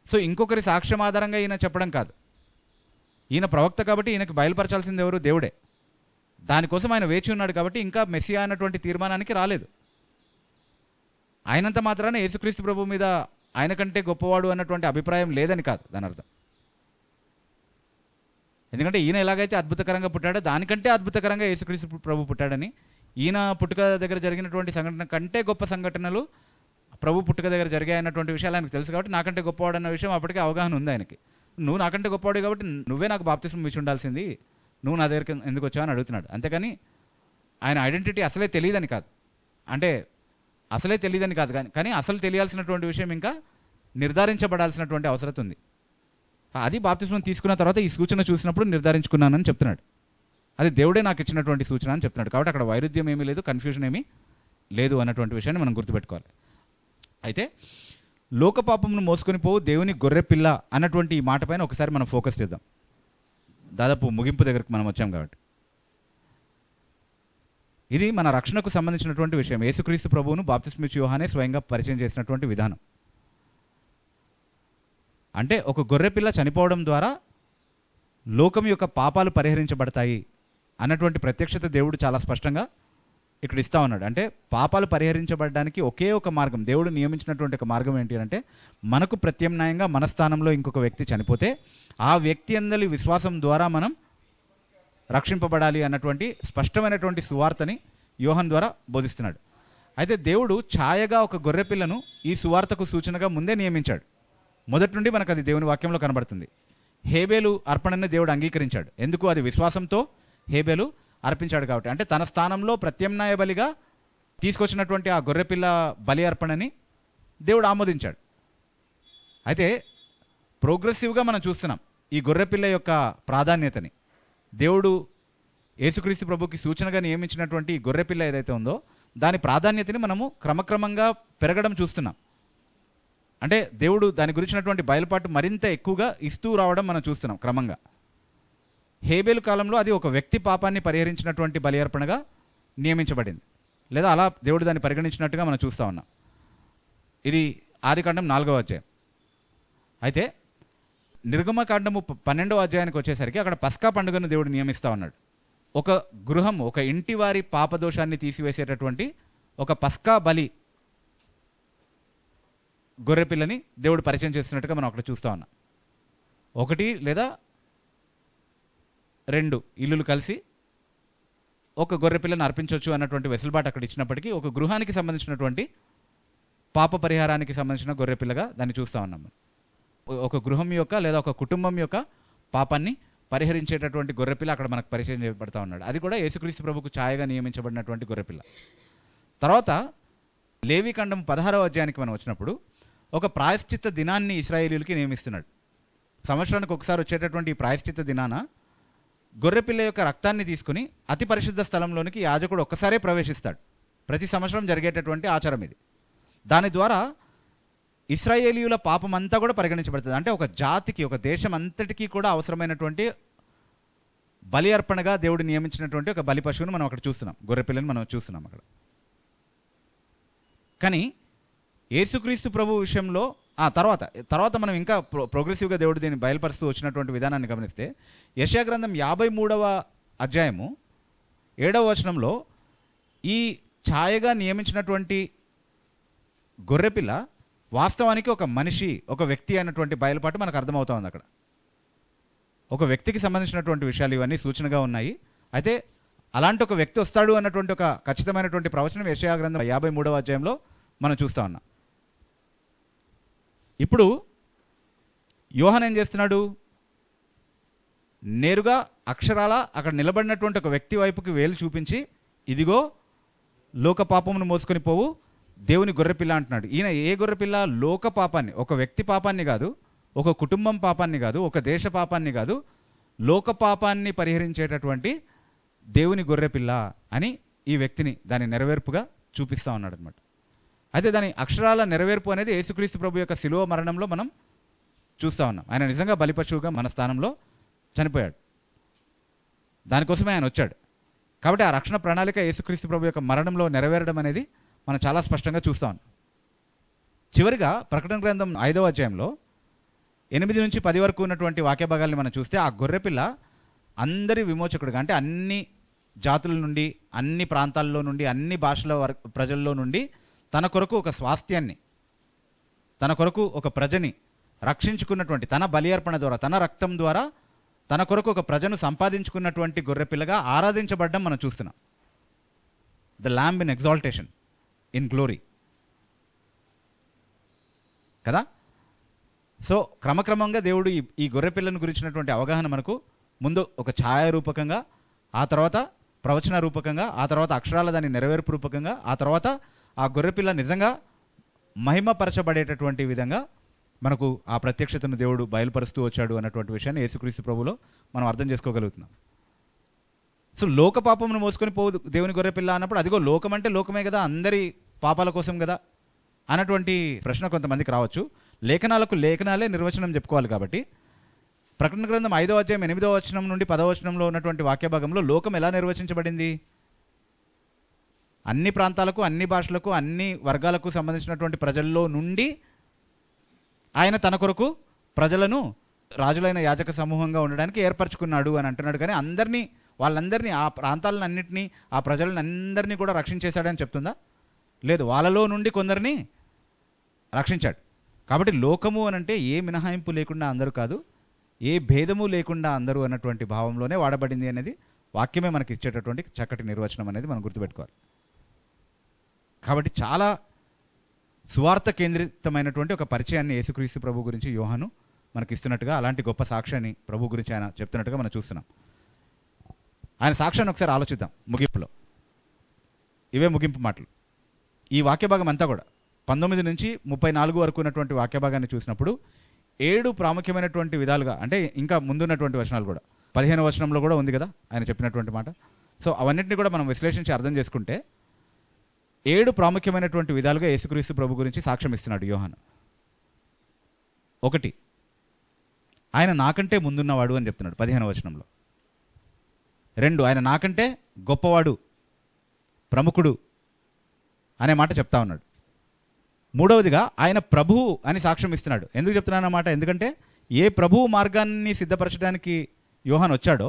సో ఇంకొకరి సాక్ష్యం ఆధారంగా ఈయన చెప్పడం కాదు. ఈయన ప్రవక్త కాబట్టి ఈయనకి బయలుపరచాల్సింది ఎవరు? దేవుడే. దానికోసం ఆయన వేచి ఉన్నాడు కాబట్టి ఇంకా మెస్సియా అన్నటువంటి తీర్మానానికి రాలేదు. ఆయనంత మాత్రాన యేసుక్రీస్తు ప్రభు మీద ఆయన కంటే గొప్పవాడు అన్నటువంటి అభిప్రాయం లేదని కాదు దాని అర్థం. ఎందుకంటే ఈయన ఎలాగైతే అద్భుతకరంగా పుట్టాడో దానికంటే అద్భుతకరంగా యేసుక్రీస్తు ప్రభు పుట్టాడని, ఈయన పుట్టుక దగ్గర జరిగినటువంటి సంఘటన కంటే గొప్ప సంఘటనలు ప్రభు పుట్టుక దగ్గర జరిగాయన్నటువంటి విషయాలు ఆయనకు తెలుసు కాబట్టి నాకంటే గొప్పవాడు అన్న విషయం అప్పటికే అవగాహన ఉంది ఆయనకి. నువ్వు నాకంటే గొప్పవాడు కాబట్టి నువ్వే నాకు బాప్తిస్మం ఇచ్చి ఉండాల్సింది, నువ్వు నా దగ్గరికి ఎందుకు వచ్చావు అని అడుగుతున్నాడు. అంతేకాని ఆయన ఐడెంటిటీ అసలే తెలియదని కాదు. అంటే అసలే తెలియదని కాదు, కానీ అసలు తెలియాల్సినటువంటి విషయం ఇంకా నిర్ధారించబడాల్సినటువంటి అవసరం ఉంది. అది బాప్తిస్మం తీసుకున్న తర్వాత ఈ సూచన చూసినప్పుడు నిర్ధారించుకున్నానని చెప్తున్నాడు. అది దేవుడే నాకు ఇచ్చినటువంటి సూచన అని చెప్తున్నాడు. కాబట్టి అక్కడ వైరుధ్యం ఏమీ లేదు, కన్ఫ్యూజన్ ఏమీ లేదు అన్నటువంటి విషయాన్ని మనం గుర్తుపెట్టుకోవాలి. అయితే లోకపాపమును మోసుకొని పోవు దేవుని గొర్రె పిల్ల అన్నటువంటి ఈ మాట పైన ఒకసారి మనం ఫోకస్ చేద్దాం. దాదాపు ముగింపు దగ్గరకు మనం వచ్చాం కాబట్టి ఇది మన రక్షణకు సంబంధించినటువంటి విషయం. యేసుక్రీస్తు ప్రభువును బాప్తిస్మిచ్చి యోహానే స్వయంగా పరిచయం చేసినటువంటి విధానం. అంటే ఒక గొర్రెపిల్ల చనిపోవడం ద్వారా లోకం యొక్క పాపాలు పరిహరించబడతాయి అన్నటువంటి ప్రత్యక్షత దేవుడు చాలా స్పష్టంగా ఇక్కడ ఇస్తా ఉన్నాడు. అంటే పాపాలు పరిహరించబడడానికి ఒకే ఒక మార్గం, దేవుడు నియమించినటువంటి ఒక మార్గం ఏంటి అంటే మనకు ప్రత్యామ్నాయంగా మన స్థానంలో ఇంకొక వ్యక్తి చనిపోతే ఆ వ్యక్తి అందరి విశ్వాసం ద్వారా మనం రక్షింపబడాలి అన్నటువంటి స్పష్టమైనటువంటి సువార్తని యోహాను ద్వారా బోధిస్తున్నాడు. అయితే దేవుడు ఛాయగా ఒక గొర్రెపిల్లను ఈ సువార్తకు సూచనగా ముందే నియమించాడు. మొదటి నుండి మనకు అది దేవుని వాక్యంలో కనబడుతుంది. హేబేలు అర్పణను దేవుడు అంగీకరించాడు. ఎందుకు? అది విశ్వాసంతో హేబేలు అర్పించాడు కాబట్టి. అంటే తన స్థానంలో ప్రత్యామ్నాయ బలిగా తీసుకొచ్చినటువంటి ఆ గొర్రెపిల్ల బలి అర్పణని దేవుడు ఆమోదించాడు. అయితే ప్రోగ్రెసివ్గా మనం చూస్తున్నాం ఈ గొర్రెపిల్ల యొక్క ప్రాధాన్యతని. దేవుడు యేసుక్రీస్తు ప్రభుకి సూచనగా నియమించినటువంటి ఈ గొర్రెపిల్ల ఏదైతే ఉందో దాని ప్రాధాన్యతని మనము క్రమక్రమంగా పెరగడం చూస్తున్నాం. అంటే దేవుడు దాని గురించినటువంటి బయలుపాటు మరింత ఎక్కువగా ఇస్తూ రావడం మనం చూస్తున్నాం క్రమంగా. హేబేలు కాలంలో అది ఒక వ్యక్తి పాపాన్ని పరిహరించినటువంటి బలి అర్పణగా నియమించబడింది, లేదా అలా దేవుడు దాన్ని పరిగణించినట్టుగా మనం చూస్తూ ఉన్నాం. ఇది ఆదికాండం 4వ అధ్యాయం. అయితే నిర్గమకాండము 12వ అధ్యాయానికి వచ్చేసరికి అక్కడ పస్కా పండుగను దేవుడు నియమిస్తూ ఉన్నాడు. ఒక గృహం, ఒక ఇంటి వారి పాపదోషాన్ని తీసివేసేటటువంటి ఒక పస్కా బలి గొర్రెపిల్లని దేవుడు పరిచయం చేస్తున్నట్టుగా మనం అక్కడ చూస్తా ఉన్నాం. 1 లేదా 2 ఇల్లులు కలిసి ఒక గొర్రెపిల్లని అర్పించవచ్చు అన్నటువంటి వెసులుబాటు అక్కడ ఇచ్చినప్పటికీ ఒక గృహానికి సంబంధించినటువంటి పాప పరిహారానికి సంబంధించిన గొర్రెపిల్లగా దాన్ని చూస్తా ఉన్నాం. ఒక గృహం యొక్క లేదా ఒక కుటుంబం యొక్క పాపాన్ని పరిహరించేటటువంటి గొర్రెపిల్ల అక్కడ మనకు పరిచయం చేయబడతా ఉన్నాడు. అది కూడా యేసుక్రీస్తు ప్రభుకు ఛాయగా నియమించబడినటువంటి గొర్రెపిల్ల. తర్వాత లేవీకాండం 16వ అధ్యాయానికి మనం వచ్చినప్పుడు ఒక ప్రాయశ్చిత్త దినాన్ని ఇశ్రాయేలీయులకి నియమిస్తున్నాడు. సంవత్సరానికి ఒకసారి వచ్చేటటువంటి ఈ ప్రాయశ్చిత్త దినాన గొర్రెపిల్ల యొక్క రక్తాన్ని తీసుకుని అతి పరిశుద్ధ స్థలంలోనికి యాజకుడు ఒక్కసారే ప్రవేశిస్తాడు. ప్రతి సంవత్సరం జరిగేటటువంటి ఆచారం ఇది. దాని ద్వారా ఇశ్రాయేలీయుల పాపం అంతా కూడా పరిగణించబడుతుంది. అంటే ఒక జాతికి, ఒక దేశం అంతటికీ కూడా అవసరమైనటువంటి బలి అర్పణగా దేవుడు నియమించినటువంటి ఒక బలి పశువును మనం అక్కడ చూస్తున్నాం, గొర్రెపిల్లని మనం చూస్తున్నాం అక్కడ. కానీ యేసుక్రీస్తు ప్రభు విషయంలో తర్వాత మనం ఇంకా ప్రోగ్రెసివ్గా దేవుడు దీన్ని బయలుపరుస్తూ వచ్చినటువంటి విధానాన్ని గమనిస్తే యెషయా గ్రంథం 53వ అధ్యాయము 7వ వచనంలో ఈ ఛాయగా నియమించినటువంటి గొర్రెపిల్ల వాస్తవానికి ఒక మనిషి, ఒక వ్యక్తి అయినటువంటి బయలుపాటు మనకు అర్థమవుతా ఉంది. అక్కడ ఒక వ్యక్తికి సంబంధించినటువంటి విషయాలు ఇవన్నీ సూచనగా ఉన్నాయి. అయితే అలాంటి ఒక వ్యక్తి వస్తాడు అన్నటువంటి ఒక ఖచ్చితమైనటువంటి ప్రవచనం యెషయా గ్రంథం 53వ అధ్యాయంలో మనం చూస్తా ఉన్నాం. ఇప్పుడు యోహాను ఏం చేస్తున్నాడు? నేరుగా అక్షరాల అక్కడ నిలబడినటువంటి ఒక వ్యక్తి వైపుకి వేలు చూపించి, ఇదిగో లోక పాపమును మోసుకొని పోవు దేవుని గొర్రెపిల్ల అంటున్నాడు. ఈయన ఏ గొర్రెపిల్ల? లోక పాపాన్ని, ఒక వ్యక్తి పాపాన్ని కాదు, ఒక కుటుంబం పాపాన్ని కాదు, ఒక దేశ పాపాన్ని కాదు, లోక పాపాన్ని పరిహరించేటటువంటి దేవుని గొర్రెపిల్ల అని ఈ వ్యక్తిని దాని నెరవేర్పుగా చూపిస్తూ ఉన్నాడు అనమాట. అయితే దాని అక్షరాల నెరవేర్పు అనేది యేసుక్రీస్తు ప్రభు యొక్క శిలువ మరణంలో మనం చూస్తూ ఉన్నాం. ఆయన నిజంగా బలిపశువుగా మన స్థానంలో చనిపోయాడు. దానికోసమే ఆయన వచ్చాడు. కాబట్టి ఆ రక్షణ ప్రణాళిక యేసుక్రీస్తు ప్రభు యొక్క మరణంలో నెరవేరడం అనేది మనం చాలా స్పష్టంగా చూస్తా ఉన్నాం. చివరిగా ప్రకటన గ్రంథం 5వ అధ్యాయంలో 8 నుంచి 10 వరకు ఉన్నటువంటి వాక్య భాగాల్ని మనం చూస్తే ఆ గొర్రెపిల్ల అందరి విమోచకుడుగా, అంటే అన్ని జాతుల నుండి, అన్ని ప్రాంతాల్లో నుండి, అన్ని భాషల ప్రజల్లో నుండి తన కొరకు ఒక స్వాస్థ్యాన్ని, తన కొరకు ఒక ప్రజని రక్షించుకున్నటువంటి, తన బలి అర్పణ ద్వారా, తన రక్తం ద్వారా తన కొరకు ఒక ప్రజను సంపాదించుకున్నటువంటి గొర్రెపిల్లగా ఆరాధించబడడం మనం చూస్తున్నాం. The lamb in exaltation, in glory కదా. సో క్రమక్రమంగా దేవుడు ఈ గొర్రెపిల్లను గురించినటువంటి అవగాహన మనకు ముందు ఒక ఛాయారూపకంగా, ఆ తర్వాత ప్రవచన రూపకంగా, ఆ తర్వాత అక్షరాల దాని నెరవేర్పు రూపకంగా, ఆ తర్వాత ఆ గొర్రెపిల్ల నిజంగా మహిమపరచబడేటటువంటి విధంగా మనకు ఆ ప్రత్యక్షతను దేవుడు బయలుపరుస్తూ వచ్చాడు అన్నటువంటి విషయాన్ని యేసుక్రీస్తు ప్రభువులో మనం అర్థం చేసుకోగలుగుతున్నాం. సో లోక పాపమును మోసుకొని పోదు దేవుని గొర్రెపిల్ల అన్నప్పుడు, అదిగో లోకం అంటే లోకమే కదా, అందరి పాపాల కోసం కదా అన్నటువంటి ప్రశ్న కొంతమందికి రావచ్చు. లేఖనాలకు లేఖనాలే నిర్వచనం చెప్పుకోవాలి. కాబట్టి ప్రకటన గ్రంథం 5వ అధ్యాయం 8వ వచనం నుండి 10వ వచనంలో ఉన్నటువంటి వాక్య భాగంలో లోకం ఎలా నిర్వచించబడింది? అన్ని ప్రాంతాలకు, అన్ని భాషలకు, అన్ని వర్గాలకు సంబంధించినటువంటి ప్రజల్లో నుండి ఆయన తన కొరకు ప్రజలను రాజులైన యాజక సమూహంగా ఉండడానికి ఏర్పరచుకున్నాడు అని అంటున్నాడు. కానీ వాళ్ళందరినీ, ఆ ప్రాంతాలన్నింటినీ, ఆ ప్రజలందరినీ కూడా రక్షించేశాడని చెప్తుందా? లేదు, వాళ్ళలో నుండి కొందరిని రక్షించాడు. కాబట్టి లోకము అనంటే ఏ మినహాయింపు లేకుండా అందరూ కాదు, ఏ భేదము లేకుండా అందరూ అన్నటువంటి భావంలోనే వాడబడింది అనేది వాక్యమే మనకి ఇచ్చేటటువంటి చక్కటి నిర్వచనం అనేది మనం గుర్తుపెట్టుకోవాలి. కాబట్టి చాలా సువార్త కేంద్రితమైనటువంటి ఒక పరిచయాన్ని యేసుక్రీస్తు ప్రభు గురించి యోహాను మనకి ఇస్తున్నట్టుగా, అలాంటి గొప్ప సాక్ష్యాన్ని ప్రభు గురించి ఆయన చెప్తున్నట్టుగా మనం చూస్తున్నాం. ఆయన సాక్ష్యాన్ని ఒకసారి ఆలోచిద్దాం ముగింపులో. ఇవే ముగింపు మాటలు. ఈ వాక్య భాగం అంతా కూడా 19 నుంచి 34 వరకు ఉన్నటువంటి వాక్య భాగాన్ని చూసినప్పుడు 7 ప్రాముఖ్యమైనటువంటి విధాలుగా, అంటే ఇంకా ముందున్నటువంటి వచనాలు కూడా 15వ వచనంలో కూడా ఉంది కదా ఆయన చెప్పినటువంటి మాట. సో అవన్నింటినీ కూడా మనం విశ్లేషించి అర్థం చేసుకుంటే 7 ప్రాముఖ్యమైనటువంటి విధాలుగా యేసుక్రీస్తు ప్రభు గురించి సాక్ష్యం ఇస్తున్నాడు యోహాను. 1, ఆయన నాకంటే ముందున్నవాడు అని చెప్తున్నాడు 15వ వచనంలో. 2, ఆయన నాకంటే గొప్పవాడు, ప్రముఖుడు అనే మాట చెప్తా ఉన్నాడు. 3వదిగా ఆయన ప్రభువు అని సాక్ష్యం ఇస్తున్నాడు. ఎందుకు చెప్తున్నానన్నమాట? ఎందుకంటే ఏ ప్రభువు మార్గాన్ని సిద్ధపరచడానికి యోహాను వచ్చాడో,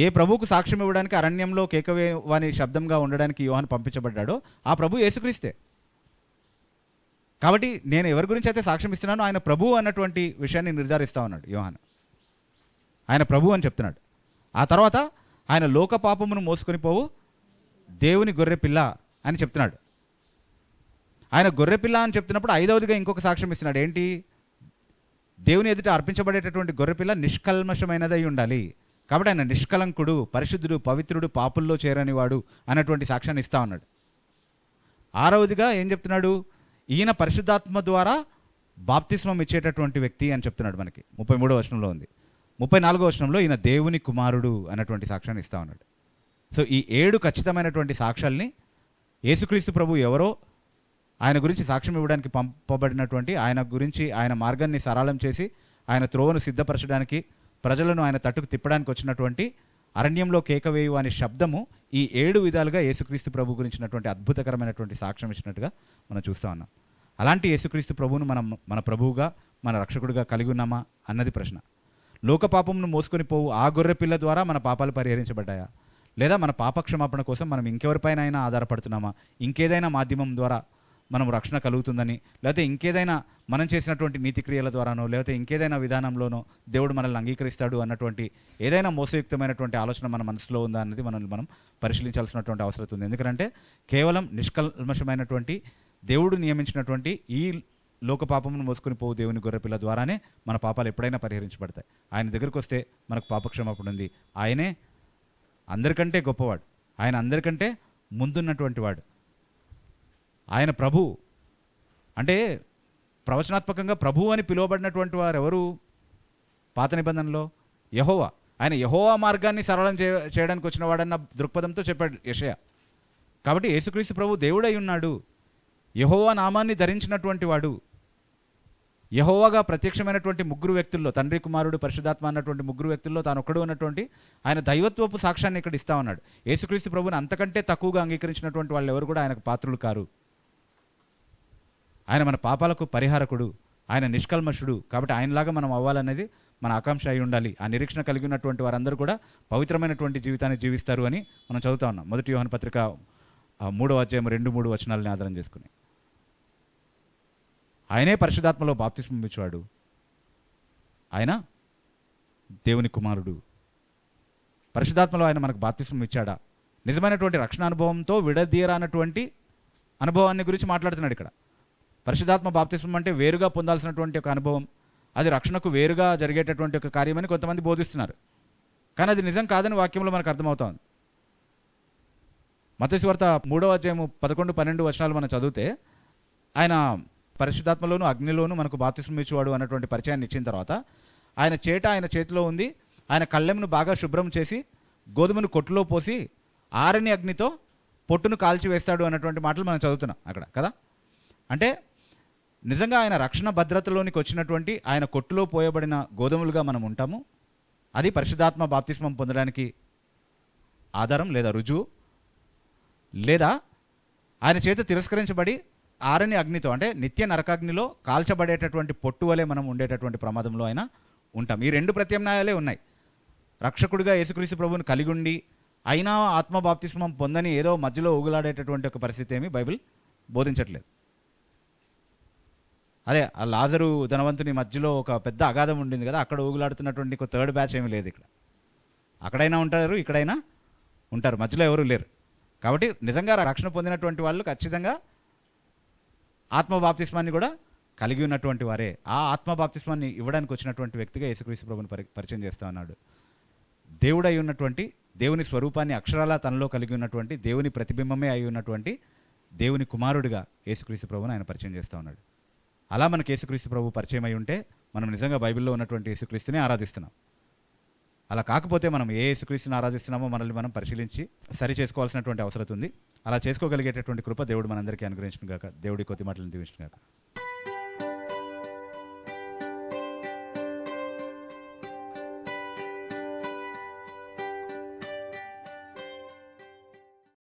ఏ ప్రభువుకు సాక్ష్యం ఇవ్వడానికి అరణ్యంలో కేకవేవాని శబ్దంగా ఉండడానికి యోహాను పంపించబడ్డాడో ఆ ప్రభు యేసుక్రీస్తే. కాబట్టి నేను ఎవరి గురించి అయితే సాక్ష్యం ఇస్తున్నానో ఆయన ప్రభు అన్నటువంటి విషయాన్ని నిర్ధారిస్తా ఉన్నాడు యోహాను. ఆయన ప్రభు అని చెప్తున్నాడు. ఆ తర్వాత ఆయన లోక పాపమును మోసుకొని పోవు దేవుని గొర్రె పిల్ల అని చెప్తున్నాడు. ఆయన గొర్రె పిల్ల అని చెప్తున్నప్పుడు ఐదవదిగా ఇంకొక సాక్ష్యం ఇస్తున్నాడు. ఏంటి? దేవుని ఎదుట అర్పించబడేటటువంటి గొర్రెపిల్ల నిష్కల్మషమైనదై ఉండాలి. కాబట్టి ఆయన నిష్కలంకుడు, పరిశుద్ధుడు, పవిత్రుడు, పాపుల్లో చేరనివాడు అన్నటువంటి సాక్ష్యాన్ని ఇస్తా ఉన్నాడు. ఆరవదిగా ఏం చెప్తున్నాడు? ఈయన పరిశుద్ధాత్మ ద్వారా బాప్తిస్మం ఇచ్చేటటువంటి వ్యక్తి అని చెప్తున్నాడు. మనకి 33వ వచనంలో ఉంది. 34వ వచనంలో ఈయన దేవుని కుమారుడు అన్నటువంటి సాక్ష్యాన్ని ఇస్తా ఉన్నాడు. సో ఈ 7 ఖచ్చితమైనటువంటి సాక్ష్యాల్ని యేసుక్రీస్తు ప్రభు ఎవరో, ఆయన గురించి సాక్ష్యం ఇవ్వడానికి పంపబడినటువంటి, ఆయన గురించి ఆయన మార్గాన్ని సరళం చేసి ఆయన త్రోవను సిద్ధపరచడానికి, ప్రజలను ఆయన తట్టుకు తిప్పడానికి వచ్చినటువంటి అరణ్యంలో కేకవేయు అనే శబ్దము ఈ 7 విధాలుగా యేసుక్రీస్తు ప్రభు గురించినటువంటి అద్భుతకరమైనటువంటి సాక్ష్యం ఇచ్చినట్టుగా మనం చూస్తూ ఉన్నాం. అలాంటి యేసుక్రీస్తు ప్రభువును మనం మన ప్రభువుగా, మన రక్షకుడిగా కలిగి ఉన్నామా అన్నది ప్రశ్న. లోక పాపమును మోసుకొని పోవు ఆ గొర్రె పిల్ల ద్వారా మన పాపాలు పరిహరించబడ్డాయా? లేదా మన పాపక్షమాపణ కోసం మనం ఇంకెవరిపైన అయినా ఆధారపడుతున్నామా? ఇంకేదైనా మాధ్యమం ద్వారా మనం రక్షణ కలుగుతుందని, లేకపోతే ఇంకేదైనా మనం చేసినటువంటి నీతి క్రియల ద్వారానో, లేకపోతే ఇంకేదైనా విధానంలోనో దేవుడు మనల్ని అంగీకరిస్తాడు అన్నటువంటి ఏదైనా మోసయుక్తమైనటువంటి ఆలోచన మన మనసులో ఉందా అన్నది మనం పరిశీలించాల్సినటువంటి అవసరం ఉంది. ఎందుకంటే కేవలం నిష్కల్మషమైనటువంటి దేవుడు నియమించినటువంటి ఈ లోక పాపమును మోసుకొని పోవు దేవుని గొర్రెపిల్ల ద్వారానే మన పాపాలు ఎప్పుడైనా పరిహరించబడతాయి. ఆయన దగ్గరికి వస్తే మనకు పాపక్షమాపణ ఉంది. ఆయనే అందరికంటే గొప్పవాడు, ఆయన అందరికంటే ముందున్నటువంటి వాడు. ఆయన ప్రభు అంటే ప్రవచనాత్మకంగా ప్రభు అని పిలువబడినటువంటి వారు ఎవరు? పాత నిబంధనలో యెహోవా. ఆయన యెహోవా మార్గాన్ని సరళం చేయడానికి వచ్చిన వాడన్న దృక్పథంతో చెప్పాడు యెషయా. కాబట్టి యేసుక్రీస్తు ప్రభు దేవుడై ఉన్నాడు, యెహోవా నామాన్ని ధరించినటువంటి వాడు. యెహోవాగా ప్రత్యక్షమైనటువంటి 3 వ్యక్తుల్లో, తండ్రి, కుమారుడు, పరిశుద్ధాత్మ అన్నటువంటి 3 వ్యక్తుల్లో తాను ఒక్కడు ఉన్నటువంటి ఆయన దైవత్వపు సాక్ష్యాన్ని ఇక్కడ ఇస్తా ఉన్నాడు. యేసుక్రీస్తు ప్రభుని అంతకంటే తక్కువగా అంగీకరించినటువంటి వాళ్ళు ఎవరు కూడా ఆయనకు పాత్రులు కారు. ఆయన మన పాపాలకు పరిహారకుడు, ఆయన నిష్కల్మషుడు. కాబట్టి ఆయనలాగా మనం అవ్వాలనేది మన ఆకాంక్ష అయి ఉండాలి. ఆ నిరీక్షణ కలిగి ఉన్నటువంటి వారందరూ కూడా పవిత్రమైనటువంటి జీవితాన్ని జీవిస్తారు అని మనం చదువుతా ఉన్నాం. 1 యోహాను పత్రిక 3వ అధ్యాయం 2-3 వచనాలని ఆధారం చేసుకుని. ఆయనే పరిశుద్ధాత్మలో బాప్తిస్మం ఇచ్చేవాడు, ఆయన దేవుని కుమారుడు. పరిశుద్ధాత్మలో ఆయన మనకు బాప్తిస్మం ఇచ్చాడా? నిజమైనటువంటి రక్షణ అనుభవంతో విడదీరానటువంటి అనుభవాన్ని గురించి మాట్లాడుతున్నాడు ఇక్కడ. పరిశుద్ధాత్మ బాప్తిస్మం అంటే వేరుగా పొందాల్సినటువంటి ఒక అనుభవం, అది రక్షణకు వేరుగా జరిగేటటువంటి ఒక కార్యమని కొంతమంది బోధిస్తున్నారు. కానీ అది నిజం కాదని వాక్యంలో మనకు అర్థమవుతోంది. మత్తయి సువార్త 3వ అధ్యాయం 11-12 వచనాలు మనం చదివితే ఆయన పరిశుద్ధాత్మలోను అగ్నిలోను మనకు బాప్తిస్మం ఇచ్చేవాడు అన్నటువంటి పరిచయాన్ని ఇచ్చిన తర్వాత ఆయన చేతిలో ఉంది, ఆయన కళ్ళెమును బాగా శుభ్రం చేసి గోధుమను కొట్టులో పోసి ఆరని అగ్నితో పొట్టును కాల్చి వేస్తాడు అన్నటువంటి మాటలు మనం చదువుతున్నాం అక్కడ కదా. అంటే నిజంగా ఆయన రక్షణ భద్రతలోనికి వచ్చినటువంటి ఆయన కొట్టులో పోయబడిన గోధుమలుగా మనం ఉంటాము. అది పరిశుద్ధాత్మ బాప్తిస్మం పొందడానికి ఆధారం లేదా రుజువు. లేదా ఆయన చేత తిరస్కరించబడి ఆరని అగ్నితో అంటే నిత్య నరకాగ్నిలో కాల్చబడేటటువంటి పొట్టు వలె మనం ఉండేటటువంటి ప్రమాదంలో అయినా ఉంటాం. ఈ 2 ప్రత్యామ్నాయాలే ఉన్నాయి. రక్షకుడిగా యేసుక్రీస్తు ప్రభువుని కలిగి ఉండి అయినా ఆత్మ బాప్తిస్మం పొందని ఏదో మధ్యలో ఊగులాడేటటువంటి ఒక పరిస్థితి ఏమి బైబిల్ బోధించట్లేదు. అదే ఆ లాజరు ధనవంతుని మధ్యలో ఒక పెద్ద అగాధం ఉండింది కదా, అక్కడ ఊగులాడుతున్నటువంటి ఒక 3rd బ్యాచ్ ఏమీ లేదు ఇక్కడ. అక్కడైనా ఉంటారు, ఇక్కడైనా ఉంటారు, మధ్యలో ఎవరు లేరు. కాబట్టి నిజంగా రక్షణ పొందినటువంటి వాళ్ళు ఖచ్చితంగా ఆత్మ బాప్తిస్మాన్ని కూడా కలిగి ఉన్నటువంటి వారే. ఆ ఆత్మ బాప్తిస్మాన్ని ఇవ్వడానికి వచ్చినటువంటి వ్యక్తిగా యేసుక్రీస్తు ప్రభువుని పరిచయం చేస్తా ఉన్నాడు. దేవుడై ఉన్నటువంటి, దేవుని స్వరూపాన్ని అక్షరాలా తనలో కలిగి ఉన్నటువంటి, దేవుని ప్రతిబింబమే అయి ఉన్నటువంటి దేవుని కుమారుడిగా యేసుక్రీస్తు ప్రభువుని ఆయన పరిచయం చేస్తూ ఉన్నాడు. అలా మనకు యేసుక్రీస్తు ప్రభు పరిచయం అయి ఉంటే మనం నిజంగా బైబిల్లో ఉన్నటువంటి యేసుక్రీస్తుని ఆరాధిస్తున్నాం. అలా కాకపోతే మనం ఏ యేసుక్రీస్తుని ఆరాధిస్తున్నామో మనల్ని మనం పరిశీలించి సరి చేసుకోవాల్సినటువంటి అవసరం ఉంది. అలా చేసుకోగలిగేటటువంటి కృప దేవుడు మనందరికీ అనుగ్రహించును గాక. దేవుడి కొద్ది మాటలను దీవించును గాక.